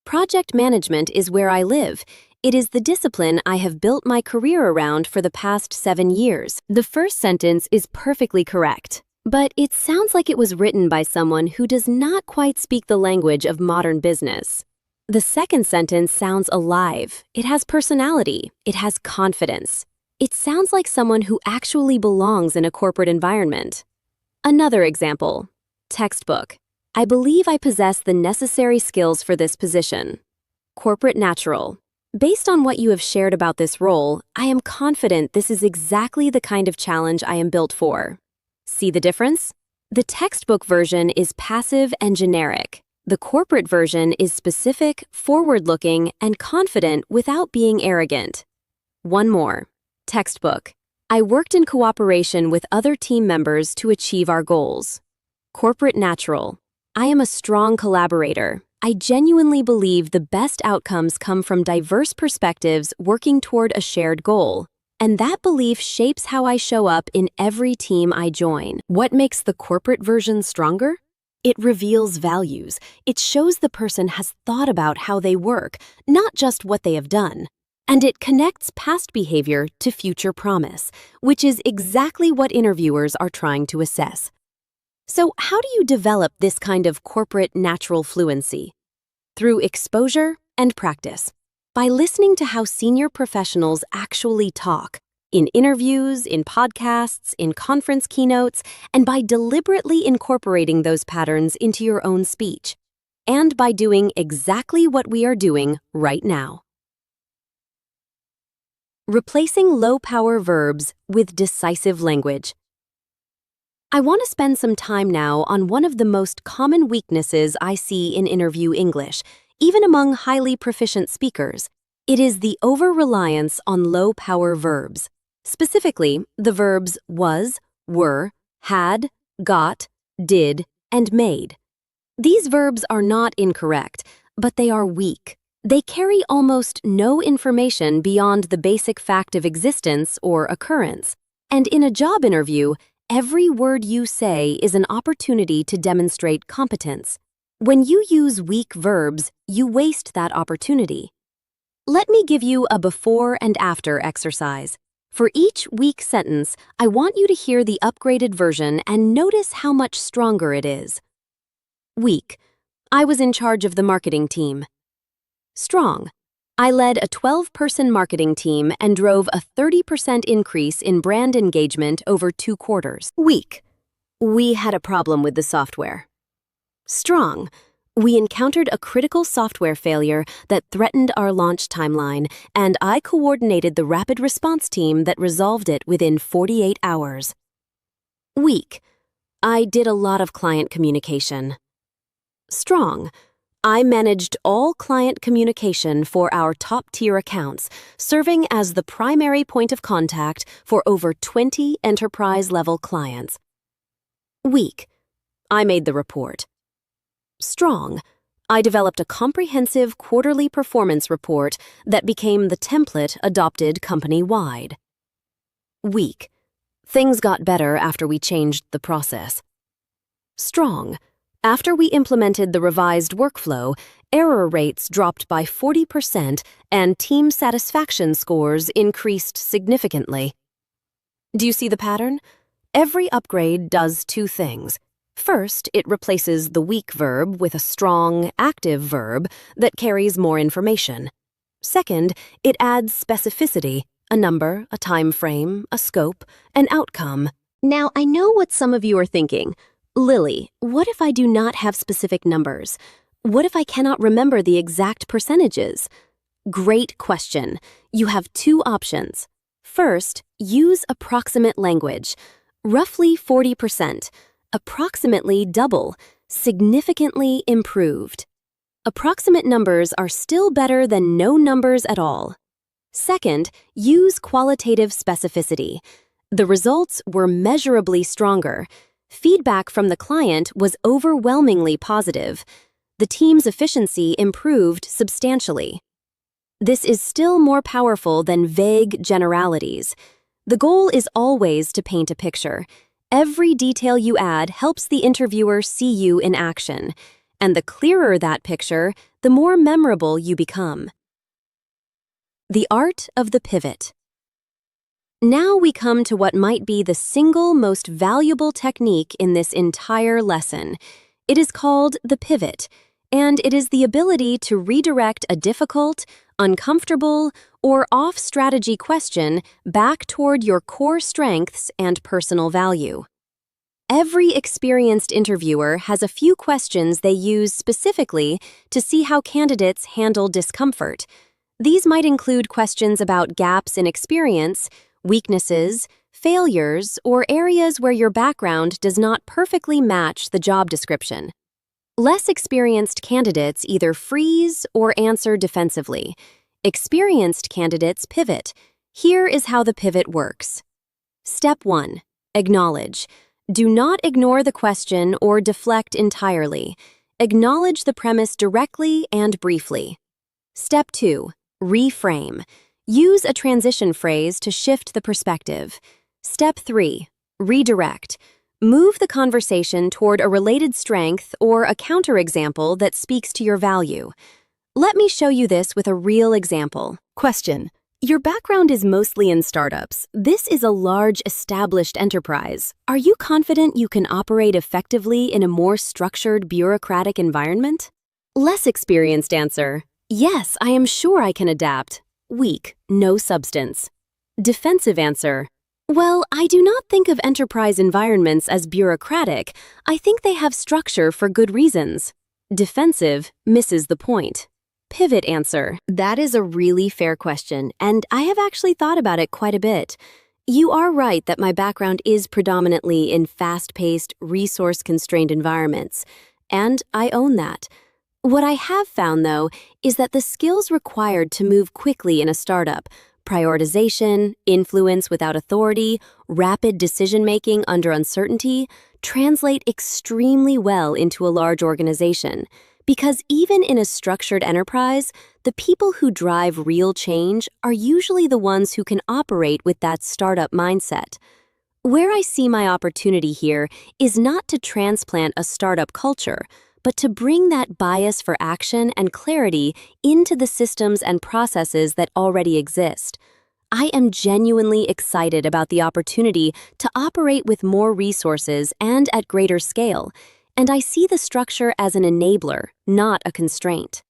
Project management is where I live. It is the discipline I have built my career around for the past 7 years. The first sentence is perfectly correct, but it sounds like it was written by someone who does not quite speak the language of modern business. The second sentence sounds alive. It has personality. It has confidence. It sounds like someone who actually belongs in a corporate environment. Another example. Textbook. I believe I possess the necessary skills for this position. Corporate natural. Based on what you have shared about this role, I am confident this is exactly the kind of challenge I am built for. See the difference? The textbook version is passive and generic. The corporate version is specific, forward-looking, and confident without being arrogant. One more. Textbook. I worked in cooperation with other team members to achieve our goals. Corporate natural. I am a strong collaborator. I genuinely believe the best outcomes come from diverse perspectives working toward a shared goal. And that belief shapes how I show up in every team I join. What makes the corporate version stronger? It reveals values. It shows the person has thought about how they work, not just what they have done. And it connects past behavior to future promise, which is exactly what interviewers are trying to assess. So how do you develop this kind of corporate natural fluency? Through exposure and practice. By listening to how senior professionals actually talk, in interviews, in podcasts, in conference keynotes, and by deliberately incorporating those patterns into your own speech. And by doing exactly what we are doing right now. Replacing low-power verbs with decisive language. I want to spend some time now on one of the most common weaknesses I see in interview English, even among highly proficient speakers. It is the over-reliance on low-power verbs. Specifically, the verbs was, were, had, got, did, and made. These verbs are not incorrect, but they are weak. They carry almost no information beyond the basic fact of existence or occurrence. And in a job interview, every word you say is an opportunity to demonstrate competence. When you use weak verbs, you waste that opportunity. Let me give you a before and after exercise. For each weak sentence, I want you to hear the upgraded version and notice how much stronger it is. Weak. I was in charge of the marketing team. Strong. I led a 12-person marketing team and drove a 30% increase in brand engagement over 2 quarters. Weak. We had a problem with the software. Strong. We encountered a critical software failure that threatened our launch timeline, and I coordinated the rapid response team that resolved it within 48 hours. Weak. I did a lot of client communication. Strong. I managed all client communication for our top-tier accounts, serving as the primary point of contact for over 20 enterprise-level clients. Weak. I made the report. Strong. I developed a comprehensive quarterly performance report that became the template adopted company-wide. Weak. Things got better after we changed the process. Strong. After we implemented the revised workflow, error rates dropped by 40% and team satisfaction scores increased significantly. Do you see the pattern? Every upgrade does 2 things. First, it replaces the weak verb with a strong, active verb that carries more information. Second, it adds specificity, a number, a time frame, a scope, an outcome. Now, I know what some of you are thinking. Lilly, what if I do not have specific numbers? What if I cannot remember the exact percentages? Great question. You have 2 options. First, use approximate language. Roughly 40%. Approximately double. Significantly improved. Approximate numbers are still better than no numbers at all. Second, use qualitative specificity. The results were measurably stronger. Feedback from the client was overwhelmingly positive. The team's efficiency improved substantially. This is still more powerful than vague generalities. The goal is always to paint a picture. Every detail you add helps the interviewer see you in action, and the clearer that picture, the more memorable you become. The art of the pivot. Now we come to what might be the single most valuable technique in this entire lesson. It is called the pivot, and it is the ability to redirect a difficult, uncomfortable, or off-strategy question back toward your core strengths and personal value. Every experienced interviewer has a few questions they use specifically to see how candidates handle discomfort. These might include questions about gaps in experience, weaknesses, failures, or areas where your background does not perfectly match the job description. Less experienced candidates either freeze or answer defensively. Experienced candidates pivot. Here is how the pivot works. Step 1. Acknowledge. Do not ignore the question or deflect entirely. Acknowledge the premise directly and briefly. Step 2. Reframe. Use a transition phrase to shift the perspective. Step 3. Redirect. Move the conversation toward a related strength or a counterexample that speaks to your value. Let me show you this with a real example. Question. Your background is mostly in startups. This is a large, established enterprise. Are you confident you can operate effectively in a more structured, bureaucratic environment? Less experienced answer. Yes, I am sure I can adapt. Weak, no substance. Defensive answer. Well, I do not think of enterprise environments as bureaucratic. I think they have structure for good reasons. Defensive misses the point. Pivot answer. That is a really fair question, and I have actually thought about it quite a bit. You are right that my background is predominantly in fast-paced, resource-constrained environments, and I own that. What I have found, though, is that the skills required to move quickly in a startup, prioritization, influence without authority, rapid decision-making under uncertainty, translate extremely well into a large organization. Because even in a structured enterprise, the people who drive real change are usually the ones who can operate with that startup mindset. Where I see my opportunity here is not to transplant a startup culture, but to bring that bias for action and clarity into the systems and processes that already exist. I am genuinely excited about the opportunity to operate with more resources and at greater scale, and I see the structure as an enabler, not a constraint.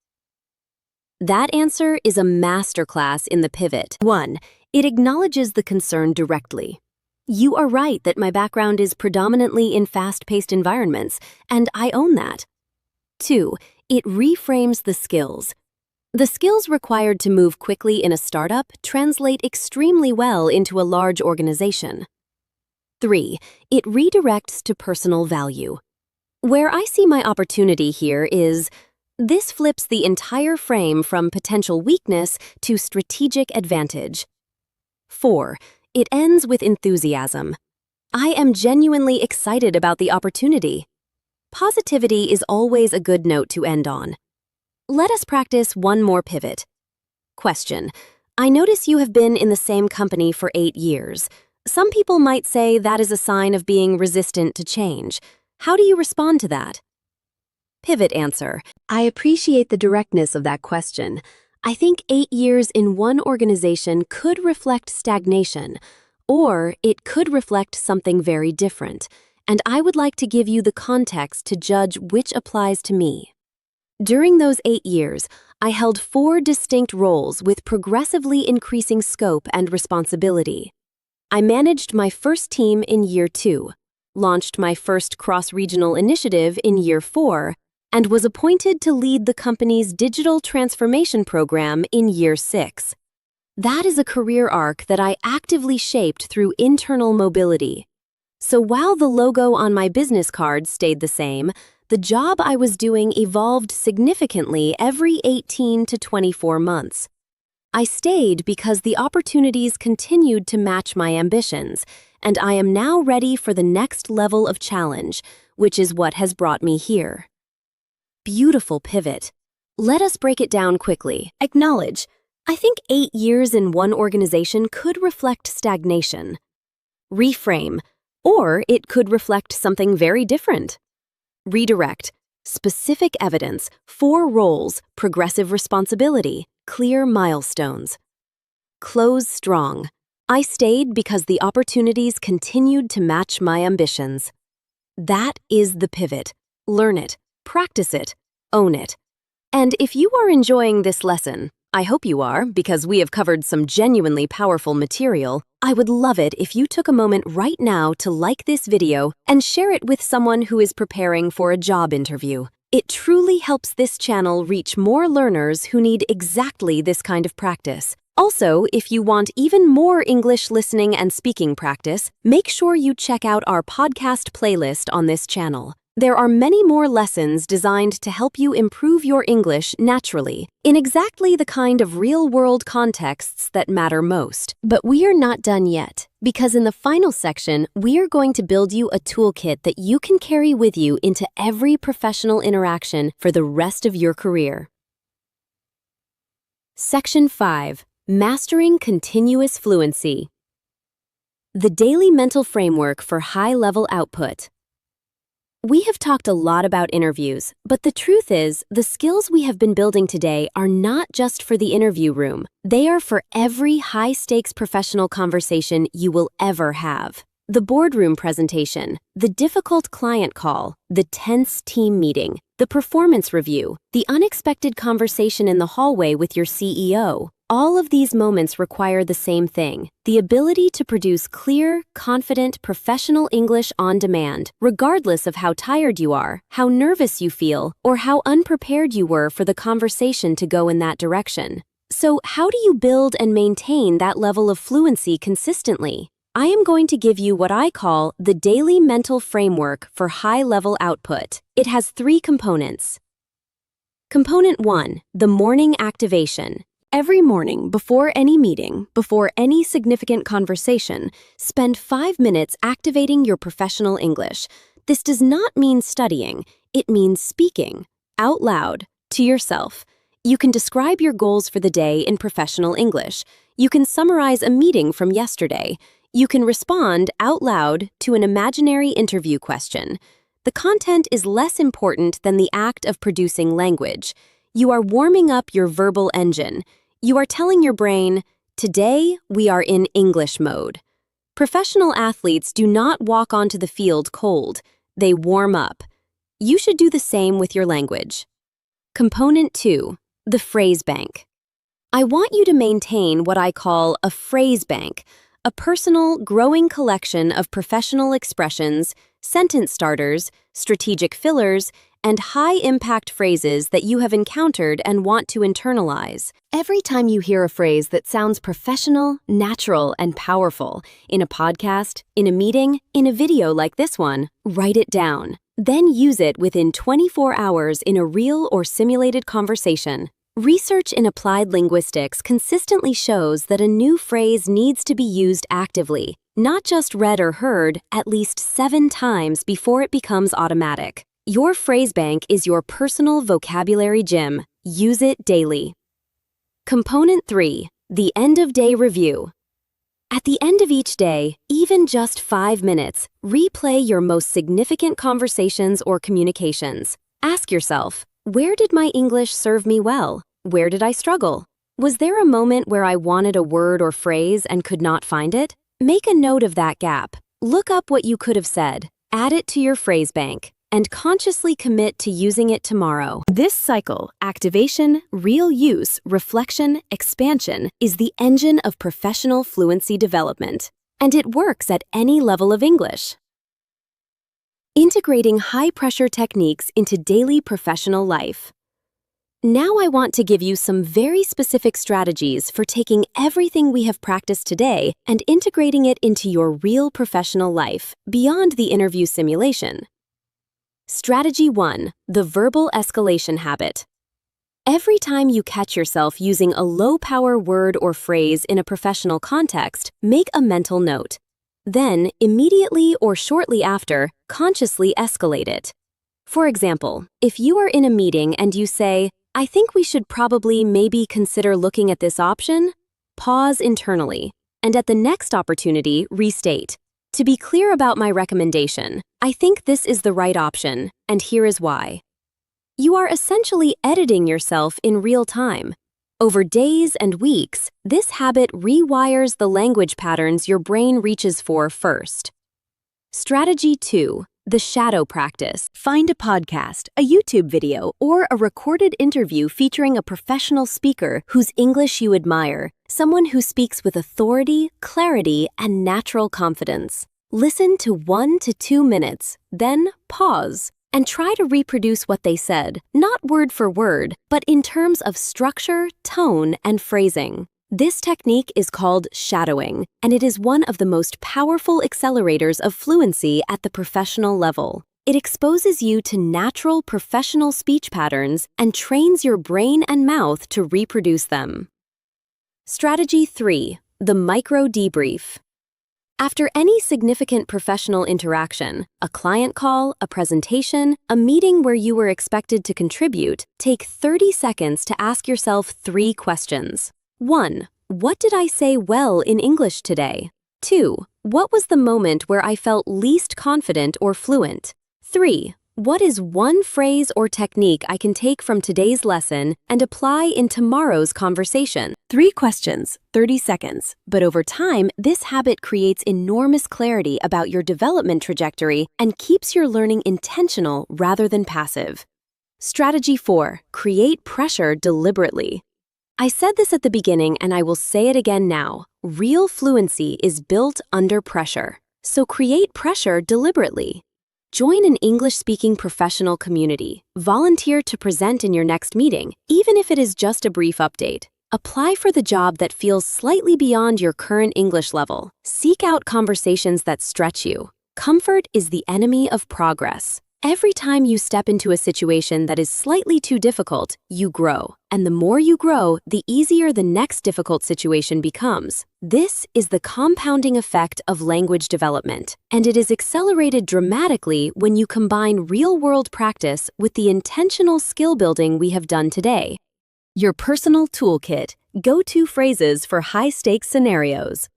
That answer is a masterclass in the pivot. 1. It acknowledges the concern directly. You are right that my background is predominantly in fast-paced environments, and I own that. 2. It reframes the skills. The skills required to move quickly in a startup translate extremely well into a large organization. 3. It redirects to personal value. Where I see my opportunity here is, this flips the entire frame from potential weakness to strategic advantage. 4. It ends with enthusiasm. I am genuinely excited about the opportunity. Positivity is always a good note to end on. Let us practice one more pivot. Question. I notice you have been in the same company for 8 years. Some people might say that is a sign of being resistant to change. How do you respond to that? Pivot answer. I appreciate the directness of that question. I think 8 years in one organization could reflect stagnation, or it could reflect something very different. And I would like to give you the context to judge which applies to me. During those 8 years, I held 4 distinct roles with progressively increasing scope and responsibility. I managed my first team in year 2, launched my first cross-regional initiative in year 4, and was appointed to lead the company's digital transformation program in year 6. That is a career arc that I actively shaped through internal mobility. So while the logo on my business card stayed the same, the job I was doing evolved significantly every 18 to 24 months. I stayed because the opportunities continued to match my ambitions, and I am now ready for the next level of challenge, which is what has brought me here. Beautiful pivot. Let us break it down quickly. Acknowledge. I think 8 years in one organization could reflect stagnation. Reframe. Or it could reflect something very different. Redirect. Specific evidence, 4 roles, progressive responsibility, clear milestones. Close strong. I stayed because the opportunities continued to match my ambitions. That is the pivot. Learn it, practice it, own it. And if you are enjoying this lesson, I hope you are, because we have covered some genuinely powerful material, I would love it if you took a moment right now to like this video and share it with someone who is preparing for a job interview. It truly helps this channel reach more learners who need exactly this kind of practice. Also, if you want even more English listening and speaking practice, make sure you check out our podcast playlist on this channel. There are many more lessons designed to help you improve your English naturally, in exactly the kind of real-world contexts that matter most. But we are not done yet, because in the final section, we are going to build you a toolkit that you can carry with you into every professional interaction for the rest of your career. Section 5. Mastering Continuous Fluency. The Daily Mental Framework for High-Level Output. We have talked a lot about interviews, but the truth is, the skills we have been building today are not just for the interview room. They are for every high-stakes professional conversation you will ever have. The boardroom presentation, the difficult client call, the tense team meeting, the performance review, the unexpected conversation in the hallway with your CEO. All of these moments require the same thing: the ability to produce clear, confident, professional English on demand, regardless of how tired you are, how nervous you feel, or how unprepared you were for the conversation to go in that direction. So, how do you build and maintain that level of fluency consistently? I am going to give you what I call the Daily Mental Framework for High-Level Output. It has 3 components. Component 1, the morning activation. Every morning, before any meeting, before any significant conversation, spend 5 minutes activating your professional English. This does not mean studying, it means speaking, out loud, to yourself. You can describe your goals for the day in professional English. You can summarize a meeting from yesterday. You can respond out loud to an imaginary interview question. The content is less important than the act of producing language. You are warming up your verbal engine. You are telling your brain, today we are in English mode. Professional athletes do not walk onto the field cold. They warm up. You should do the same with your language. Component 2, the phrase bank. I want you to maintain what I call a phrase bank, a personal, growing collection of professional expressions, sentence starters, strategic fillers, and high-impact phrases that you have encountered and want to internalize. Every time you hear a phrase that sounds professional, natural, and powerful, in a podcast, in a meeting, in a video like this one, write it down. Then use it within 24 hours in a real or simulated conversation. Research in applied linguistics consistently shows that a new phrase needs to be used actively, not just read or heard, at least 7 times before it becomes automatic. Your phrase bank is your personal vocabulary gym. Use it daily. Component 3, the end-of-day review. At the end of each day, even just 5 minutes, replay your most significant conversations or communications. Ask yourself, where did my English serve me well? Where did I struggle? Was there a moment where I wanted a word or phrase and could not find it? Make a note of that gap. Look up what you could have said, add it to your phrase bank, and consciously commit to using it tomorrow. This cycle, activation, real use, reflection, expansion, is the engine of professional fluency development, and it works at any level of English. Integrating high-pressure techniques into daily professional life. Now I want to give you some very specific strategies for taking everything we have practiced today and integrating it into your real professional life, beyond the interview simulation. Strategy 1, the verbal escalation habit. Every time you catch yourself using a low-power word or phrase in a professional context, make a mental note. Then, immediately or shortly after, consciously escalate it. For example, if you are in a meeting and you say, I think we should probably maybe consider looking at this option, pause internally, and at the next opportunity, restate, To be clear about my recommendation, I think this is the right option, and here is why. You are essentially editing yourself in real time. Over days and weeks, this habit rewires the language patterns your brain reaches for first. Strategy 2. The shadow practice. Find a podcast, a YouTube video, or a recorded interview featuring a professional speaker whose English you admire, someone who speaks with authority, clarity, and natural confidence. Listen to 1 to 2 minutes, then pause, and try to reproduce what they said, not word for word, but in terms of structure, tone, and phrasing. This technique is called shadowing, and it is one of the most powerful accelerators of fluency at the professional level. It exposes you to natural professional speech patterns and trains your brain and mouth to reproduce them. Strategy 3. The micro debrief. After any significant professional interaction, a client call, a presentation, a meeting where you were expected to contribute, take 30 seconds to ask yourself 3 questions. 1. What did I say well in English today? 2. What was the moment where I felt least confident or fluent? 3. What is one phrase or technique I can take from today's lesson and apply in tomorrow's conversation? 3 questions, 30 seconds. But over time, this habit creates enormous clarity about your development trajectory and keeps your learning intentional rather than passive. Strategy 4. Create pressure deliberately. I said this at the beginning and I will say it again now. Real fluency is built under pressure. So create pressure deliberately. Join an English-speaking professional community. Volunteer to present in your next meeting, even if it is just a brief update. Apply for the job that feels slightly beyond your current English level. Seek out conversations that stretch you. Comfort is the enemy of progress. Every time you step into a situation that is slightly too difficult, you grow. And the more you grow, the easier the next difficult situation becomes. This is the compounding effect of language development, and it is accelerated dramatically when you combine real-world practice with the intentional skill building we have done today. Your personal toolkit, go-to phrases for high-stakes scenarios.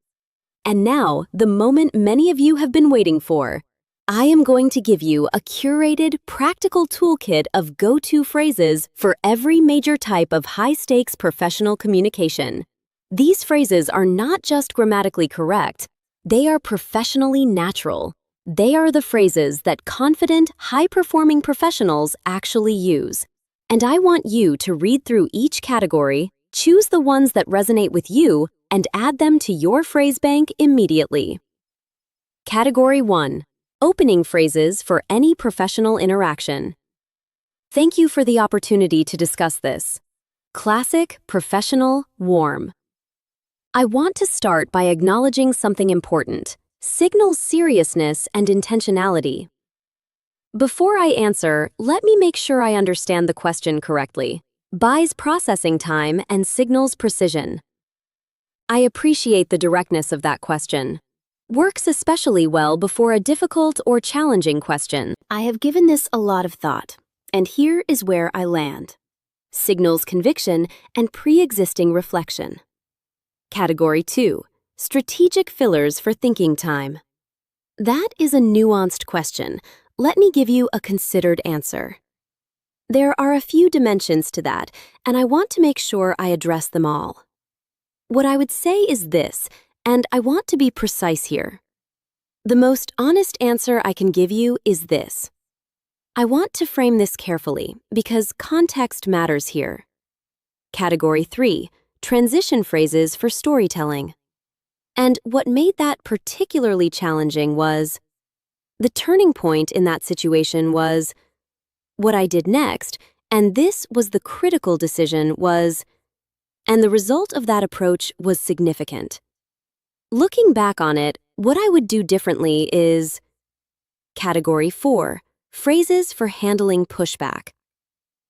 And now, the moment many of you have been waiting for. I am going to give you a curated, practical toolkit of go-to phrases for every major type of high-stakes professional communication. These phrases are not just grammatically correct, they are professionally natural. They are the phrases that confident, high-performing professionals actually use. And I want you to read through each category, choose the ones that resonate with you, and add them to your phrase bank immediately. Category 1. Opening phrases for any professional interaction. Thank you for the opportunity to discuss this. Classic, professional, warm. I want to start by acknowledging something important. Signals seriousness and intentionality. Before I answer, let me make sure I understand the question correctly. Buys processing time and signals precision. I appreciate the directness of that question. Works especially well before a difficult or challenging question. I have given this a lot of thought, and here is where I land. Signals conviction and pre-existing reflection. Category 2. Strategic fillers for thinking time. That is a nuanced question. Let me give you a considered answer. There are a few dimensions to that, and I want to make sure I address them all. What I would say is this, and I want to be precise here. The most honest answer I can give you is this. I want to frame this carefully because context matters here. Category 3. Transition phrases for storytelling. And what made that particularly challenging was, the turning point in that situation was, what I did next, and this was the critical decision was, and the result of that approach was significant. Looking back on it, what I would do differently is Category 4. Phrases for handling pushback.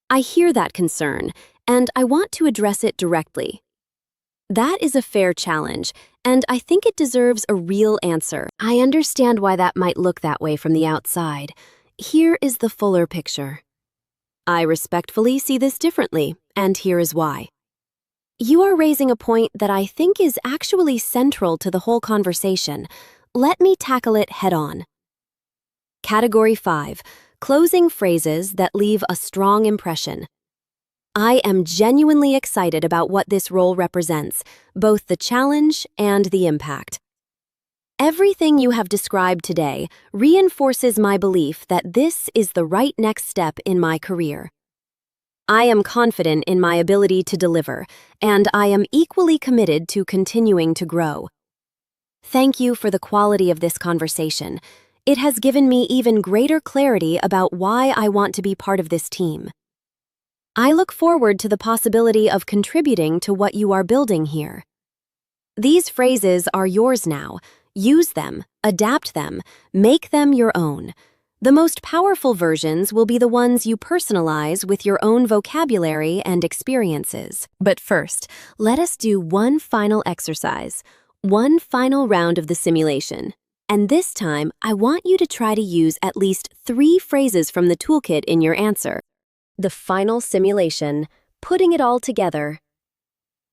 I hear that concern, and I want to address it directly. That is a fair challenge, and I think it deserves a real answer. I understand why that might look that way from the outside. Here is the fuller picture. I respectfully see this differently, and here is why. You are raising a point that I think is actually central to the whole conversation. Let me tackle it head-on. Category 5. Closing phrases that leave a strong impression. I am genuinely excited about what this role represents, both the challenge and the impact. Everything you have described today reinforces my belief that this is the right next step in my career. I am confident in my ability to deliver, and I am equally committed to continuing to grow. Thank you for the quality of this conversation. It has given me even greater clarity about why I want to be part of this team. I look forward to the possibility of contributing to what you are building here. These phrases are yours now. Use them, adapt them, make them your own. The most powerful versions will be the ones you personalize with your own vocabulary and experiences. But first, let us do one final exercise, one final round of the simulation. And this time, I want you to try to use at least 3 phrases from the toolkit in your answer. The final simulation, putting it all together.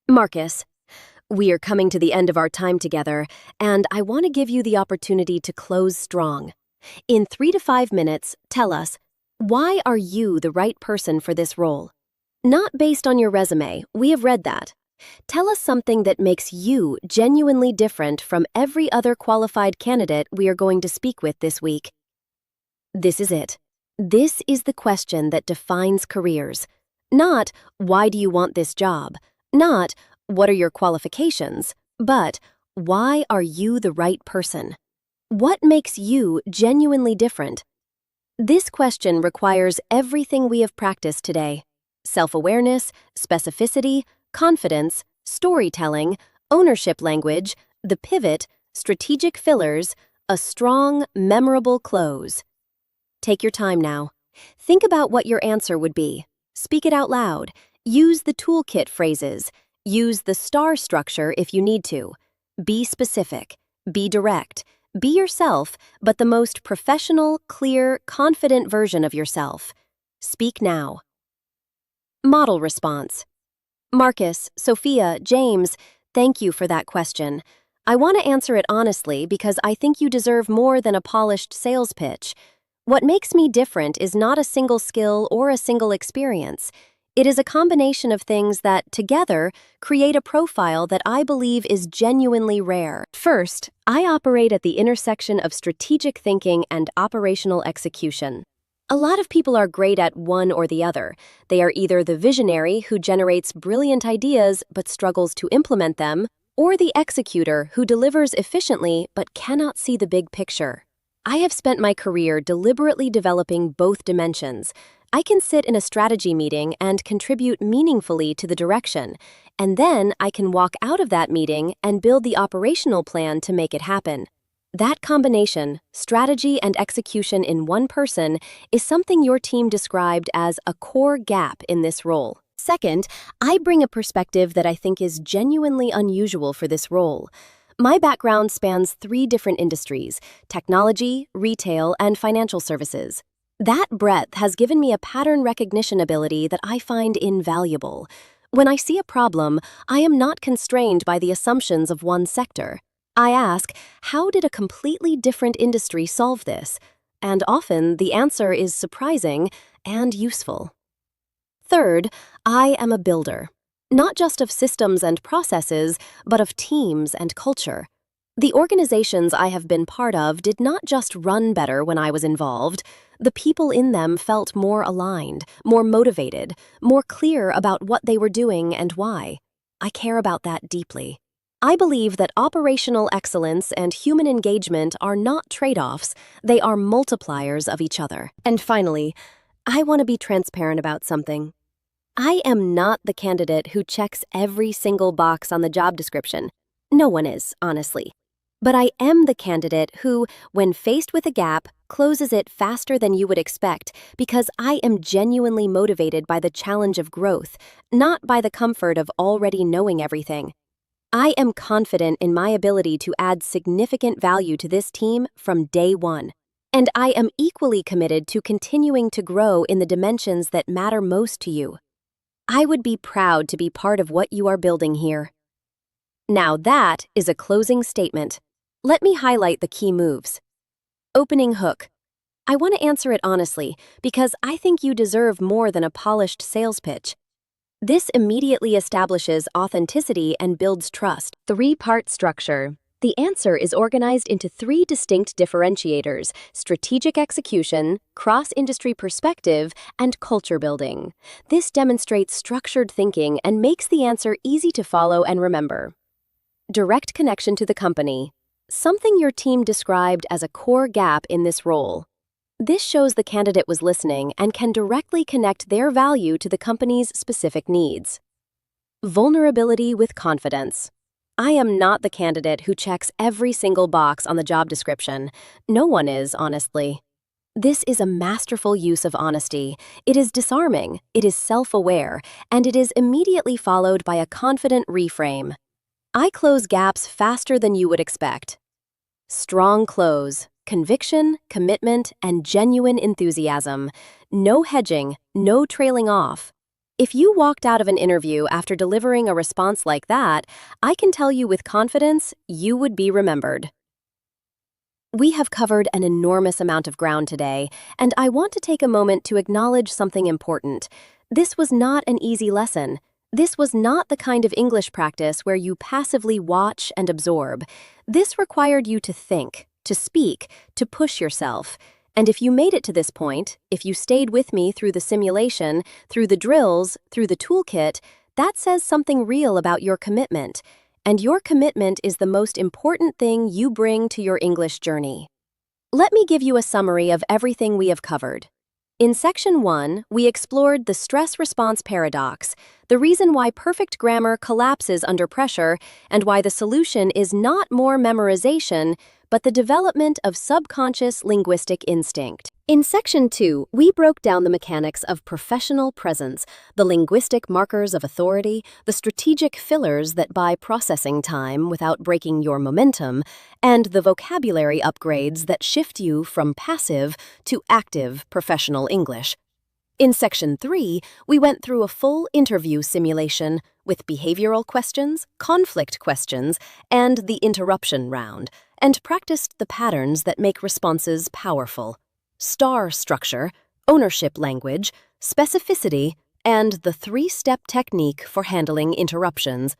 Marcus, we are coming to the end of our time together, and I want to give you the opportunity to close strong. In 3 to 5 minutes, tell us, why are you the right person for this role? Not based on your resume, we have read that. Tell us something that makes you genuinely different from every other qualified candidate we are going to speak with this week. This is it. This is the question that defines careers. Not, why do you want this job? Not, what are your qualifications? But, why are you the right person? What makes you genuinely different? This question requires everything we have practiced today: self-awareness, specificity, confidence, storytelling, ownership language, the pivot, strategic fillers, a strong, memorable close. Take your time now. Think about what your answer would be. Speak it out loud. Use the toolkit phrases. Use the star structure if you need to. Be specific. Be direct. Be yourself, but the most professional, clear, confident version of yourself. Speak now. Model response. Marcus, Sophia, James, thank you for that question. I want to answer it honestly because I think you deserve more than a polished sales pitch. What makes me different is not a single skill or a single experience. It is a combination of things that, together, create a profile that I believe is genuinely rare. First, I operate at the intersection of strategic thinking and operational execution. A lot of people are great at one or the other. They are either the visionary who generates brilliant ideas but struggles to implement them, or the executor who delivers efficiently but cannot see the big picture. I have spent my career deliberately developing both dimensions. I can sit in a strategy meeting and contribute meaningfully to the direction, and then I can walk out of that meeting and build the operational plan to make it happen. That combination, strategy and execution in one person, is something your team described as a core gap in this role. Second, I bring a perspective that I think is genuinely unusual for this role. My background spans 3 different industries: technology, retail, and financial services. That breadth has given me a pattern recognition ability that I find invaluable. When I see a problem, I am not constrained by the assumptions of one sector. I ask, how did a completely different industry solve this? And often the answer is surprising and useful. Third, I am a builder. Not just of systems and processes, but of teams and culture. The organizations I have been part of did not just run better when I was involved. The people in them felt more aligned, more motivated, more clear about what they were doing and why. I care about that deeply. I believe that operational excellence and human engagement are not trade-offs, they are multipliers of each other. And finally, I want to be transparent about something. I am not the candidate who checks every single box on the job description. No one is, honestly. But I am the candidate who, when faced with a gap, closes it faster than you would expect because I am genuinely motivated by the challenge of growth, not by the comfort of already knowing everything. I am confident in my ability to add significant value to this team from day one. And I am equally committed to continuing to grow in the dimensions that matter most to you. I would be proud to be part of what you are building here. Now that is a closing statement. Let me highlight the key moves. Opening hook. I want to answer it honestly because I think you deserve more than a polished sales pitch. This immediately establishes authenticity and builds trust. Three-part structure. The answer is organized into three distinct differentiators: strategic execution, cross-industry perspective, and culture building. This demonstrates structured thinking and makes the answer easy to follow and remember. Direct connection to the company. Something your team described as a core gap in this role. This shows the candidate was listening and can directly connect their value to the company's specific needs. Vulnerability with confidence. I am not the candidate who checks every single box on the job description. No one is, honestly. This is a masterful use of honesty. It is disarming, it is self-aware, and it is immediately followed by a confident reframe. I close gaps faster than you would expect. Strong close. Conviction, commitment, and genuine enthusiasm. No hedging, no trailing off. If you walked out of an interview after delivering a response like that, I can tell you with confidence, you would be remembered. We have covered an enormous amount of ground today, and I want to take a moment to acknowledge something important. This was not an easy lesson. This was not the kind of English practice where you passively watch and absorb. This required you to think, to speak, to push yourself. And if you made it to this point, if you stayed with me through the simulation, through the drills, through the toolkit, that says something real about your commitment. And your commitment is the most important thing you bring to your English journey. Let me give you a summary of everything we have covered. In Section 1, we explored the stress-response paradox, the reason why perfect grammar collapses under pressure, and why the solution is not more memorization, but the development of subconscious linguistic instinct. In Section 2, we broke down the mechanics of professional presence, the linguistic markers of authority, the strategic fillers that buy processing time without breaking your momentum, and the vocabulary upgrades that shift you from passive to active professional English. In Section 3, we went through a full interview simulation with behavioral questions, conflict questions, and the interruption round, and practiced the patterns that make responses powerful: STAR structure, ownership language, specificity, and the three-step technique for handling interruptions.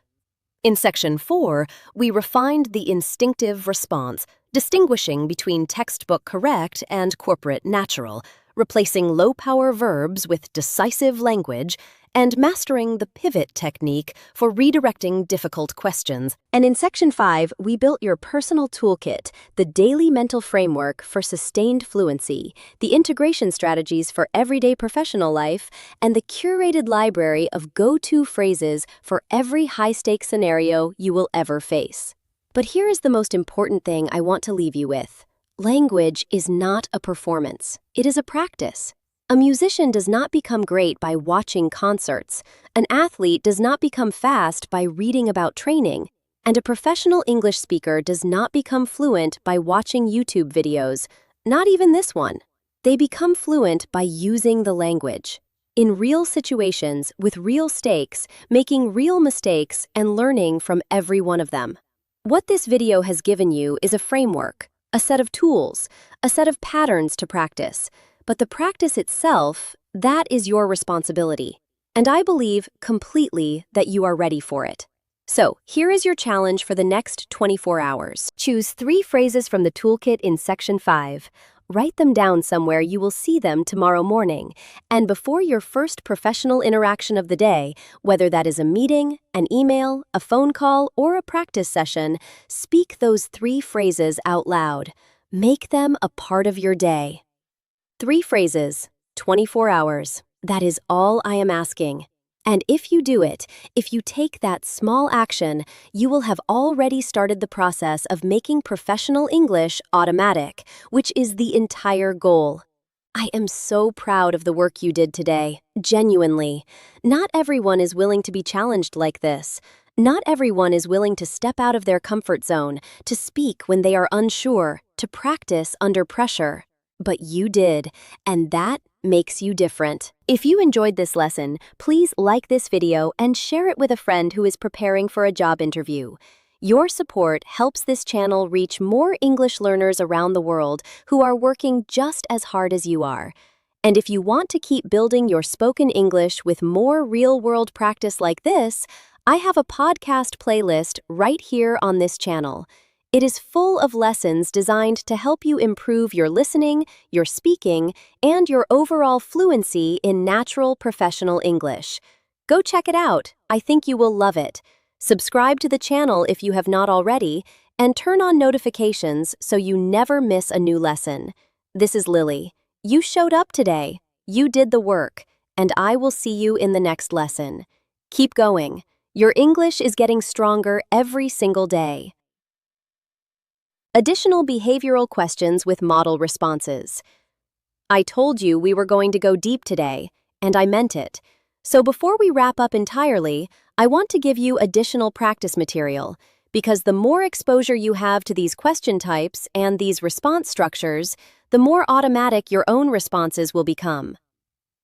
In Section 4, we refined the instinctive response, distinguishing between textbook correct and corporate natural, replacing low-power verbs with decisive language, and mastering the pivot technique for redirecting difficult questions. And in Section 5, we built your personal toolkit, the daily mental framework for sustained fluency, the integration strategies for everyday professional life, and the curated library of go-to phrases for every high-stakes scenario you will ever face. But here is the most important thing I want to leave you with. Language is not a performance. It is a practice. A musician does not become great by watching concerts. An athlete does not become fast by reading about training. And a professional English speaker does not become fluent by watching YouTube videos. Not even this one. They become fluent by using the language. In real situations, with real stakes, making real mistakes, and learning from every one of them. What this video has given you is a framework, a set of tools, a set of patterns to practice. But the practice itself, that is your responsibility. And I believe completely that you are ready for it. So, here is your challenge for the next 24 hours. Choose 3 phrases from the toolkit in Section 5. Write them down somewhere you will see them tomorrow morning. And before your first professional interaction of the day, whether that is a meeting, an email, a phone call, or a practice session, speak those 3 phrases out loud. Make them a part of your day. 3 phrases, 24 hours. That is all I am asking. And if you do it, if you take that small action, you will have already started the process of making professional English automatic, which is the entire goal. I am so proud of the work you did today, genuinely. Not everyone is willing to be challenged like this. Not everyone is willing to step out of their comfort zone, to speak when they are unsure, to practice under pressure. But you did, and that makes you different. If you enjoyed this lesson, please like this video and share it with a friend who is preparing for a job interview. Your support helps this channel reach more English learners around the world who are working just as hard as you are. And if you want to keep building your spoken English with more real-world practice like this, I have a podcast playlist right here on this channel. It is full of lessons designed to help you improve your listening, your speaking, and your overall fluency in natural professional English. Go check it out. I think you will love it. Subscribe to the channel if you have not already, and turn on notifications so you never miss a new lesson. This is Lily. You showed up today. You did the work, and I will see you in the next lesson. Keep going. Your English is getting stronger every single day. Additional behavioral questions with model responses. I told you we were going to go deep today, and I meant it. So before we wrap up entirely, I want to give you additional practice material, because the more exposure you have to these question types and these response structures, the more automatic your own responses will become.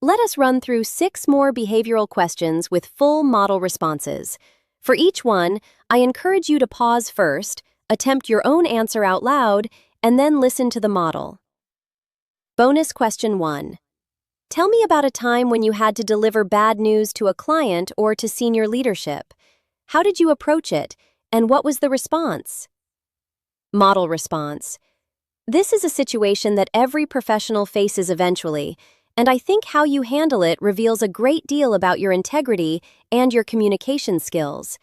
Let us run through 6 more behavioral questions with full model responses. For each one, I encourage you to pause first, attempt your own answer out loud, and then listen to the model. Bonus question 1. Tell me about a time when you had to deliver bad news to a client or to senior leadership. How did you approach it, and what was the response? Model response. This is a situation that every professional faces eventually, and I think how you handle it reveals a great deal about your integrity and your communication skills.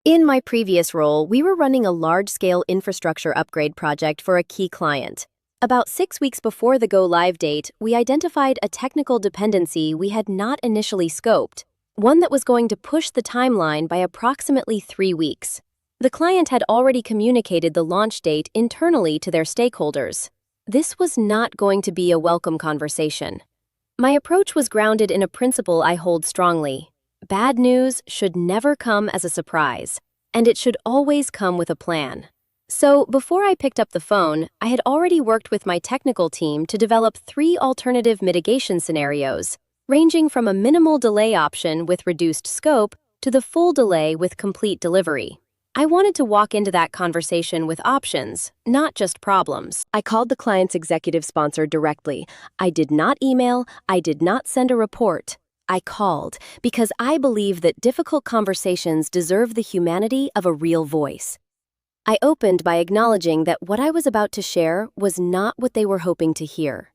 In my previous role, we were running a large-scale infrastructure upgrade project for a key client. About 6 weeks before the go-live date, we identified a technical dependency we had not initially scoped, one that was going to push the timeline by approximately 3 weeks. The client had already communicated the launch date internally to their stakeholders. This was not going to be a welcome conversation. My approach was grounded in a principle I hold strongly. Bad news should never come as a surprise, and it should always come with a plan. So, before I picked up the phone, I had already worked with my technical team to develop 3 alternative mitigation scenarios, ranging from a minimal delay option with reduced scope to the full delay with complete delivery. I wanted to walk into that conversation with options, not just problems. I called the client's executive sponsor directly. I did not email, I did not send a report. I called because I believe that difficult conversations deserve the humanity of a real voice. I opened by acknowledging that what I was about to share was not what they were hoping to hear.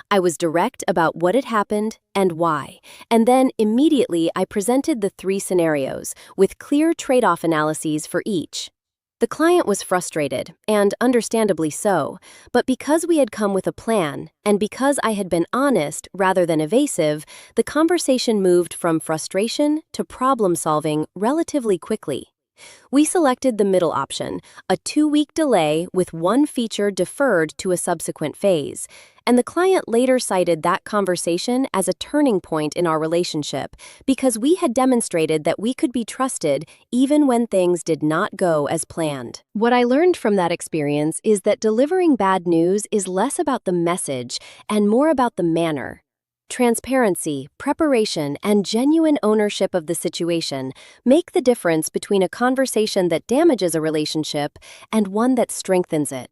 I was direct about what had happened and why, and then immediately I presented the 3 scenarios with clear trade-off analyses for each. The client was frustrated, and understandably so, but because we had come with a plan, and because I had been honest rather than evasive, the conversation moved from frustration to problem-solving relatively quickly. We selected the middle option, a 2-week delay with 1 feature deferred to a subsequent phase, and the client later cited that conversation as a turning point in our relationship because we had demonstrated that we could be trusted even when things did not go as planned. What I learned from that experience is that delivering bad news is less about the message and more about the manner. Transparency, preparation, and genuine ownership of the situation make the difference between a conversation that damages a relationship and one that strengthens it.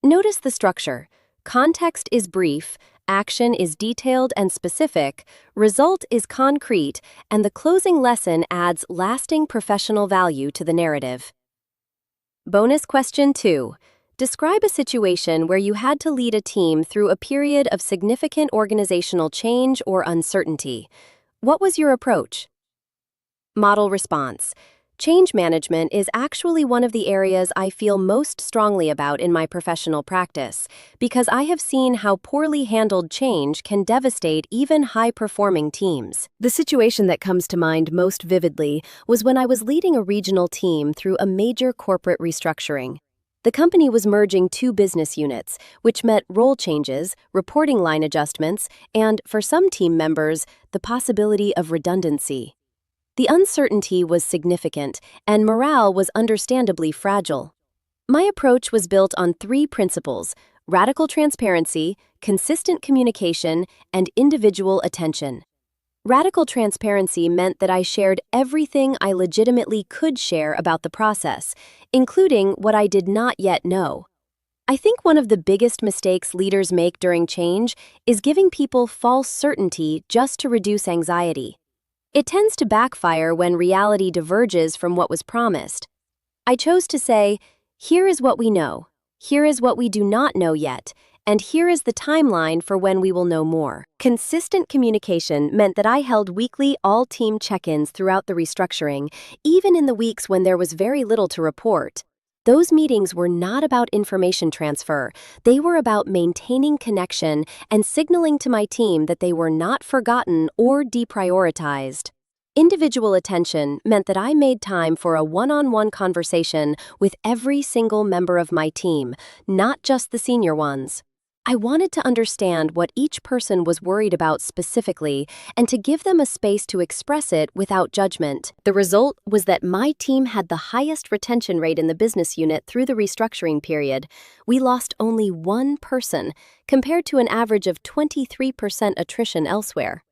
Notice the structure. Context is brief, action is detailed and specific, result is concrete, and the closing lesson adds lasting professional value to the narrative. Bonus question 2. Describe a situation where you had to lead a team through a period of significant organizational change or uncertainty. What was your approach? Model response. Change management is actually one of the areas I feel most strongly about in my professional practice, because I have seen how poorly handled change can devastate even high-performing teams. The situation that comes to mind most vividly was when I was leading a regional team through a major corporate restructuring. The company was merging 2 business units, which meant role changes, reporting line adjustments, and, for some team members, the possibility of redundancy. The uncertainty was significant, and morale was understandably fragile. My approach was built on 3 principles: radical transparency, consistent communication, and individual attention. Radical transparency meant that I shared everything I legitimately could share about the process, including what I did not yet know. I think one of the biggest mistakes leaders make during change is giving people false certainty just to reduce anxiety. It tends to backfire when reality diverges from what was promised. I chose to say, here is what we know, here is what we do not know yet, and here is the timeline for when we will know more. Consistent communication meant that I held weekly all-team check-ins throughout the restructuring, even in the weeks when there was very little to report. Those meetings were not about information transfer. They were about maintaining connection and signaling to my team that they were not forgotten or deprioritized. Individual attention meant that I made time for a one-on-one conversation with every single member of my team, not just the senior ones. I wanted to understand what each person was worried about specifically and to give them a space to express it without judgment. The result was that my team had the highest retention rate in the business unit through the restructuring period. We lost only one person, compared to an average of 23% attrition elsewhere.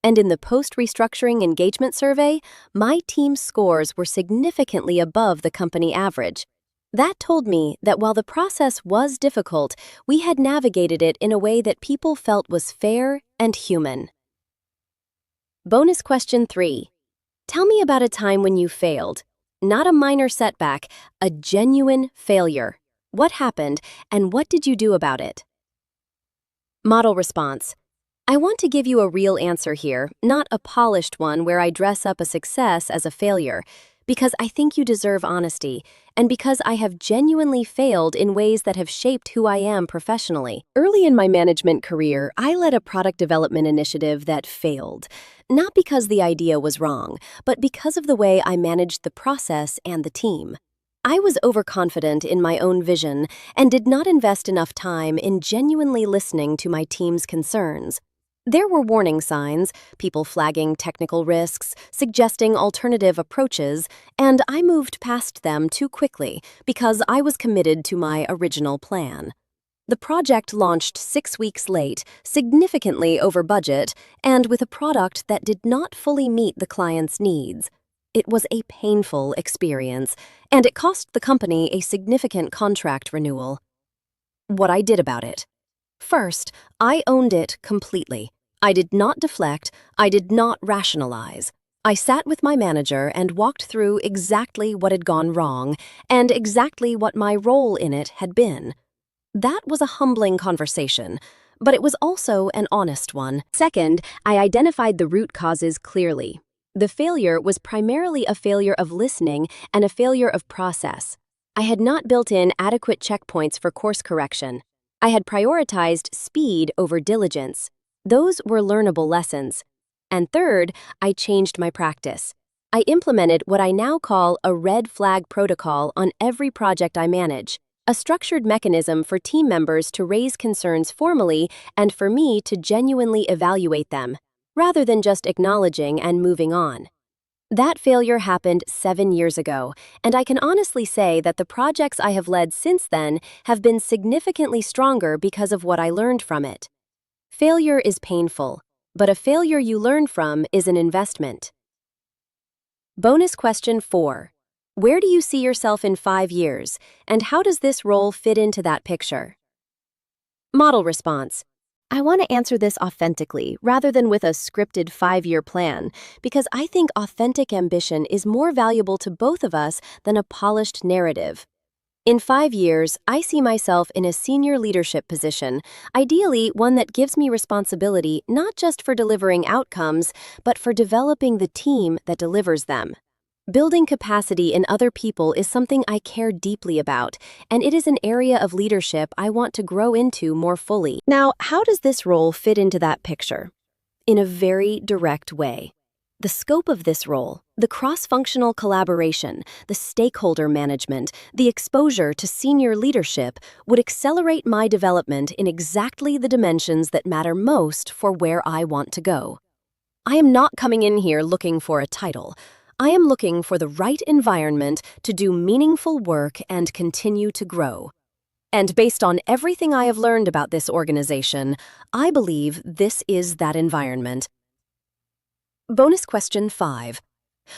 And in the post-restructuring engagement survey, my team's scores were significantly above the company average. That told me that while the process was difficult, we had navigated it in a way that people felt was fair and human. Bonus question 3. Tell me about a time when you failed. Not a minor setback, a genuine failure. What happened, and what did you do about it? Model response. I want to give you a real answer here, not a polished one where I dress up a success as a failure, because I think you deserve honesty, and because I have genuinely failed in ways that have shaped who I am professionally. Early in my management career, I led a product development initiative that failed, not because the idea was wrong, but because of the way I managed the process and the team. I was overconfident in my own vision and did not invest enough time in genuinely listening to my team's concerns. There were warning signs, people flagging technical risks, suggesting alternative approaches, and I moved past them too quickly because I was committed to my original plan. The project launched 6 weeks late, significantly over budget, and with a product that did not fully meet the client's needs. It was a painful experience, and it cost the company a significant contract renewal. What I did about it. First, I owned it completely. I did not deflect, I did not rationalize. I sat with my manager and walked through exactly what had gone wrong and exactly what my role in it had been. That was a humbling conversation, but it was also an honest one. Second, I identified the root causes clearly. The failure was primarily a failure of listening and a failure of process. I had not built in adequate checkpoints for course correction. I had prioritized speed over diligence. Those were learnable lessons. And third, I changed my practice. I implemented what I now call a red flag protocol on every project I manage, a structured mechanism for team members to raise concerns formally and for me to genuinely evaluate them, rather than just acknowledging and moving on. That failure happened 7 years ago, and I can honestly say that the projects I have led since then have been significantly stronger because of what I learned from it. Failure is painful, but a failure you learn from is an investment. Bonus question 4. Where do you see yourself in 5 years, and how does this role fit into that picture? Model response. I want to answer this authentically, rather than with a scripted 5-year plan, because I think authentic ambition is more valuable to both of us than a polished narrative. In 5 years, I see myself in a senior leadership position, ideally one that gives me responsibility not just for delivering outcomes, but for developing the team that delivers them. Building capacity in other people is something I care deeply about, and it is an area of leadership I want to grow into more fully. Now, how does this role fit into that picture? In a very direct way. The scope of this role, the cross-functional collaboration, the stakeholder management, the exposure to senior leadership would accelerate my development in exactly the dimensions that matter most for where I want to go. I am not coming in here looking for a title. I am looking for the right environment to do meaningful work and continue to grow. And based on everything I have learned about this organization, I believe this is that environment. Bonus question 5.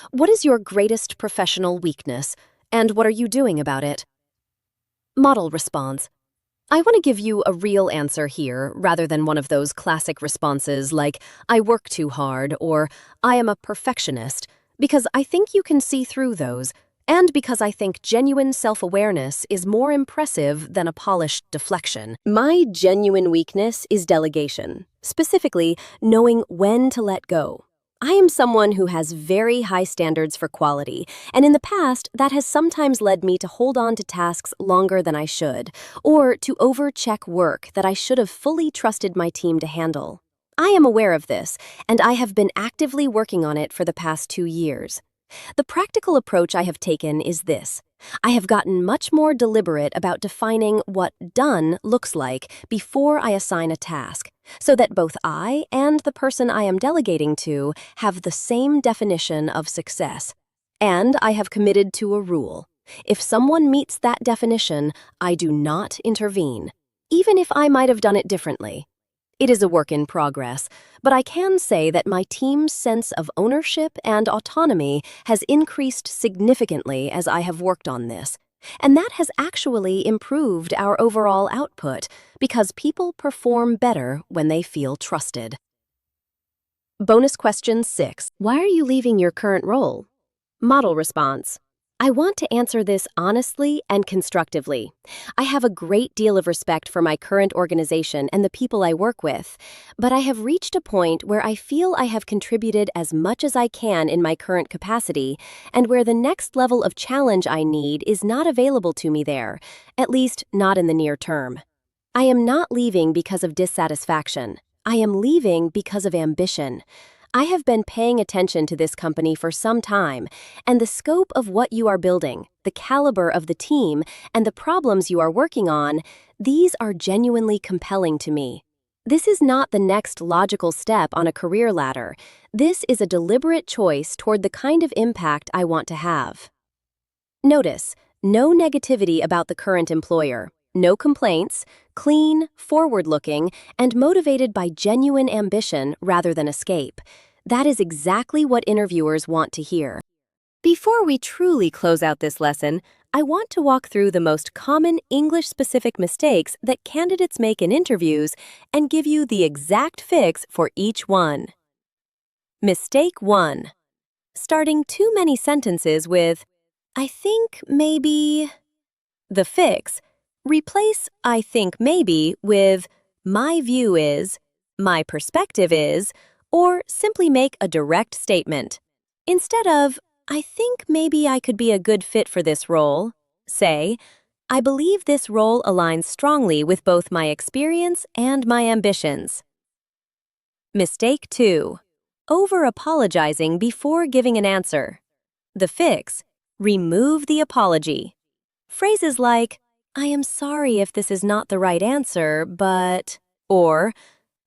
What is your greatest professional weakness, and what are you doing about it? Model response. I want to give you a real answer here rather than one of those classic responses like, I work too hard or I am a perfectionist, because I think you can see through those, and because I think genuine self-awareness is more impressive than a polished deflection. My genuine weakness is delegation, specifically knowing when to let go. I am someone who has very high standards for quality, and in the past, that has sometimes led me to hold on to tasks longer than I should, or to overcheck work that I should have fully trusted my team to handle. I am aware of this, and I have been actively working on it for the past 2 years. The practical approach I have taken is this. I have gotten much more deliberate about defining what done looks like before I assign a task, so that both I and the person I am delegating to have the same definition of success. And I have committed to a rule. If someone meets that definition, I do not intervene, even if I might have done it differently. It is a work in progress, but I can say that my team's sense of ownership and autonomy has increased significantly as I have worked on this. And that has actually improved our overall output because people perform better when they feel trusted. Bonus question 6. Why are you leaving your current role? Model response. I want to answer this honestly and constructively. I have a great deal of respect for my current organization and the people I work with, but I have reached a point where I feel I have contributed as much as I can in my current capacity, and where the next level of challenge I need is not available to me there, at least not in the near term. I am not leaving because of dissatisfaction. I am leaving because of ambition. I have been paying attention to this company for some time, and the scope of what you are building, the caliber of the team, and the problems you are working on, these are genuinely compelling to me. This is not the next logical step on a career ladder. This is a deliberate choice toward the kind of impact I want to have. Notice, no negativity about the current employer. No complaints, clean, forward-looking, and motivated by genuine ambition rather than escape. That is exactly what interviewers want to hear. Before we truly close out this lesson, I want to walk through the most common English-specific mistakes that candidates make in interviews and give you the exact fix for each one. Mistake 1. Starting too many sentences with, I think maybe. The fix. Replace I think maybe with my view is, my perspective is, or simply make a direct statement. Instead of I think maybe I could be a good fit for this role, say, I believe this role aligns strongly with both my experience and my ambitions. Mistake 2. Over-apologizing before giving an answer. The fix. Remove the apology. Phrases like, I am sorry if this is not the right answer, but, or,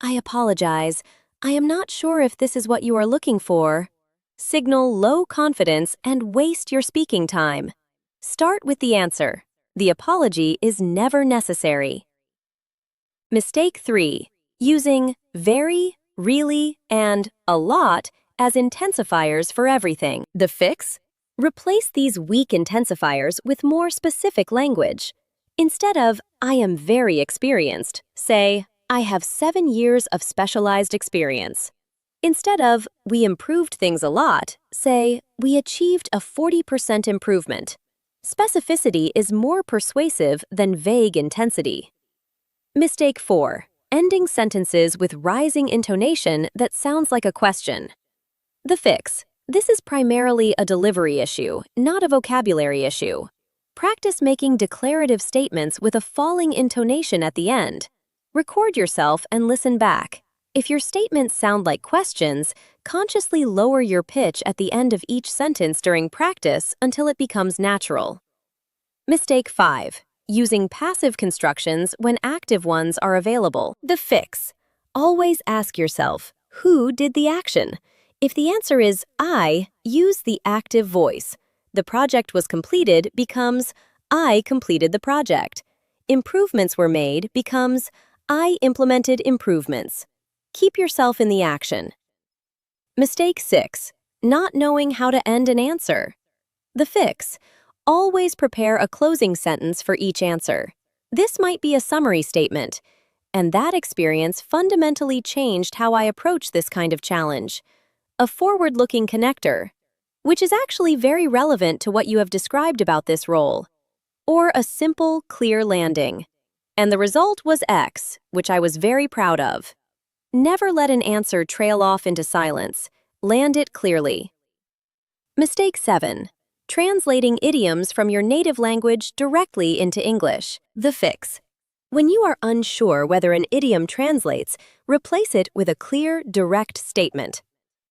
I apologize, I am not sure if this is what you are looking for, signal low confidence and waste your speaking time. Start with the answer. The apology is never necessary. Mistake 3. Using very, really, and a lot as intensifiers for everything. The fix? Replace these weak intensifiers with more specific language. Instead of, I am very experienced, say, I have 7 years of specialized experience. Instead of, we improved things a lot, say, we achieved a 40% improvement. Specificity is more persuasive than vague intensity. Mistake 4. Ending sentences with rising intonation that sounds like a question. The fix. This is primarily a delivery issue, not a vocabulary issue. Practice making declarative statements with a falling intonation at the end. Record yourself and listen back. If your statements sound like questions, consciously lower your pitch at the end of each sentence during practice until it becomes natural. Mistake 5. Using passive constructions when active ones are available. The fix. Always ask yourself, who did the action? If the answer is I, use the active voice. The project was completed becomes I completed the project. Improvements were made becomes I implemented improvements. Keep yourself in the action. Mistake 6. Not knowing how to end an answer. The fix. Always prepare a closing sentence for each answer. This might be a summary statement. And that experience fundamentally changed how I approach this kind of challenge. A forward-looking connector, which is actually very relevant to what you have described about this role. Or a simple, clear landing. And the result was X, which I was very proud of. Never let an answer trail off into silence. Land it clearly. Mistake 7. Translating idioms from your native language directly into English. The fix. When you are unsure whether an idiom translates, replace it with a clear, direct statement.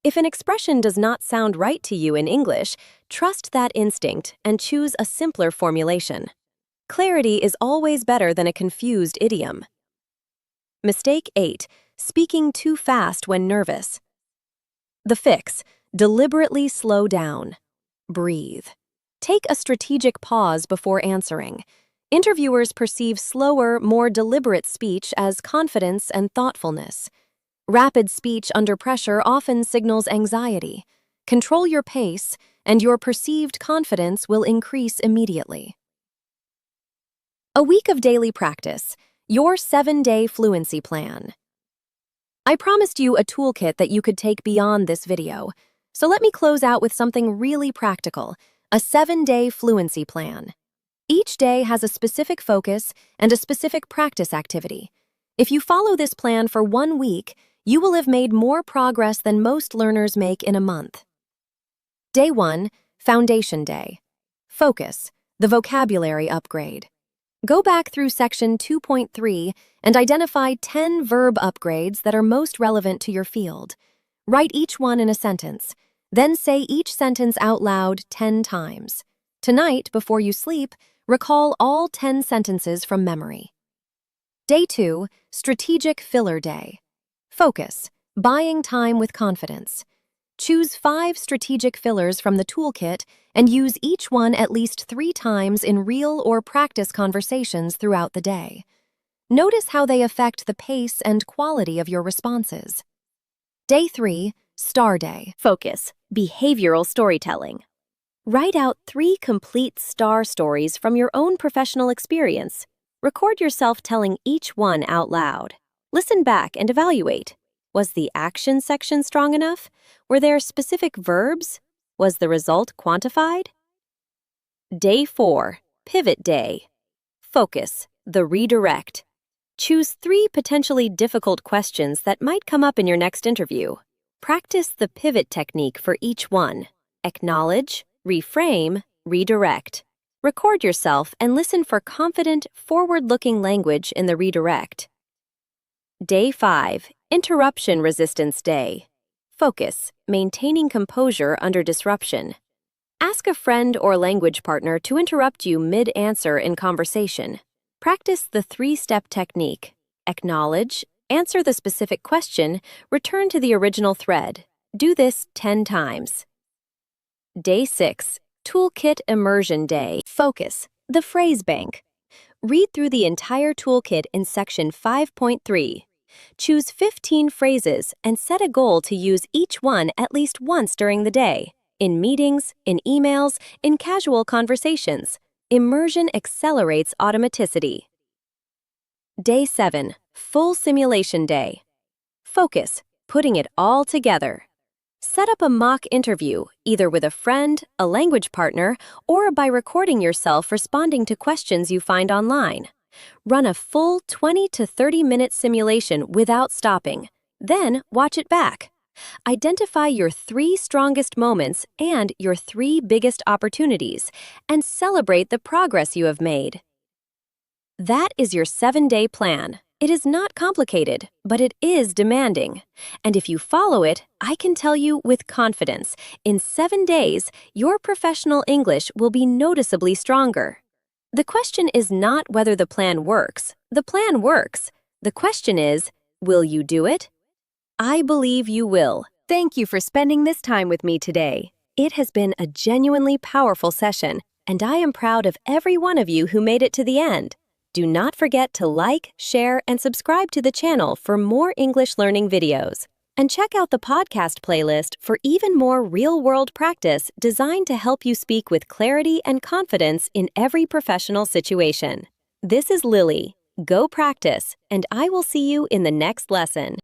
If an expression does not sound right to you in English, trust that instinct and choose a simpler formulation. Clarity is always better than a confused idiom. Mistake 8. Speaking too fast when nervous. The fix. Deliberately slow down. Breathe. Take a strategic pause before answering. Interviewers perceive slower, more deliberate speech as confidence and thoughtfulness. Rapid speech under pressure often signals anxiety. Control your pace, and your perceived confidence will increase immediately. A week of daily practice. Your 7-day fluency plan. I promised you a toolkit that you could take beyond this video, so let me close out with something really practical, a 7-day fluency plan. Each day has a specific focus and a specific practice activity. If you follow this plan for 1 week, you will have made more progress than most learners make in a month. Day 1, Foundation Day. Focus, the vocabulary upgrade. Go back through section 2.3 and identify 10 verb upgrades that are most relevant to your field. Write each one in a sentence, then say each sentence out loud 10 times. Tonight, before you sleep, recall all 10 sentences from memory. Day 2, Strategic Filler Day. Focus, buying time with confidence. Choose 5 strategic fillers from the toolkit and use each one at least 3 times in real or practice conversations throughout the day. Notice how they affect the pace and quality of your responses. Day 3, Star Day. Focus, behavioral storytelling. Write out 3 complete star stories from your own professional experience. Record yourself telling each one out loud. Listen back and evaluate. Was the action section strong enough? Were there specific verbs? Was the result quantified? Day 4, Pivot Day. Focus, the redirect. Choose 3 potentially difficult questions that might come up in your next interview. Practice the pivot technique for each one. Acknowledge, reframe, redirect. Record yourself and listen for confident, forward-looking language in the redirect. Day 5, Interruption Resistance Day. Focus, maintaining composure under disruption. Ask a friend or language partner to interrupt you mid-answer in conversation. Practice the 3-step technique. Acknowledge, answer the specific question, return to the original thread. Do this 10 times. Day 6, Toolkit Immersion Day. Focus, the phrase bank. Read through the entire toolkit in section 5.3. Choose 15 phrases and set a goal to use each one at least once during the day. In meetings, in emails, in casual conversations. Immersion accelerates automaticity. Day 7, Full Simulation Day. Focus, putting it all together. Set up a mock interview, either with a friend, a language partner, or by recording yourself responding to questions you find online. Run a full 20 to 30-minute simulation without stopping. Then watch it back. Identify your 3 strongest moments and your 3 biggest opportunities, and celebrate the progress you have made. That is your 7-day plan. It is not complicated, but it is demanding. And if you follow it, I can tell you with confidence, in 7 days, your professional English will be noticeably stronger. The question is not whether the plan works. The plan works. The question is, will you do it? I believe you will. Thank you for spending this time with me today. It has been a genuinely powerful session, and I am proud of every one of you who made it to the end. Do not forget to like, share, and subscribe to the channel for more English learning videos. And check out the podcast playlist for even more real-world practice designed to help you speak with clarity and confidence in every professional situation. This is Lily. Go practice, and I will see you in the next lesson.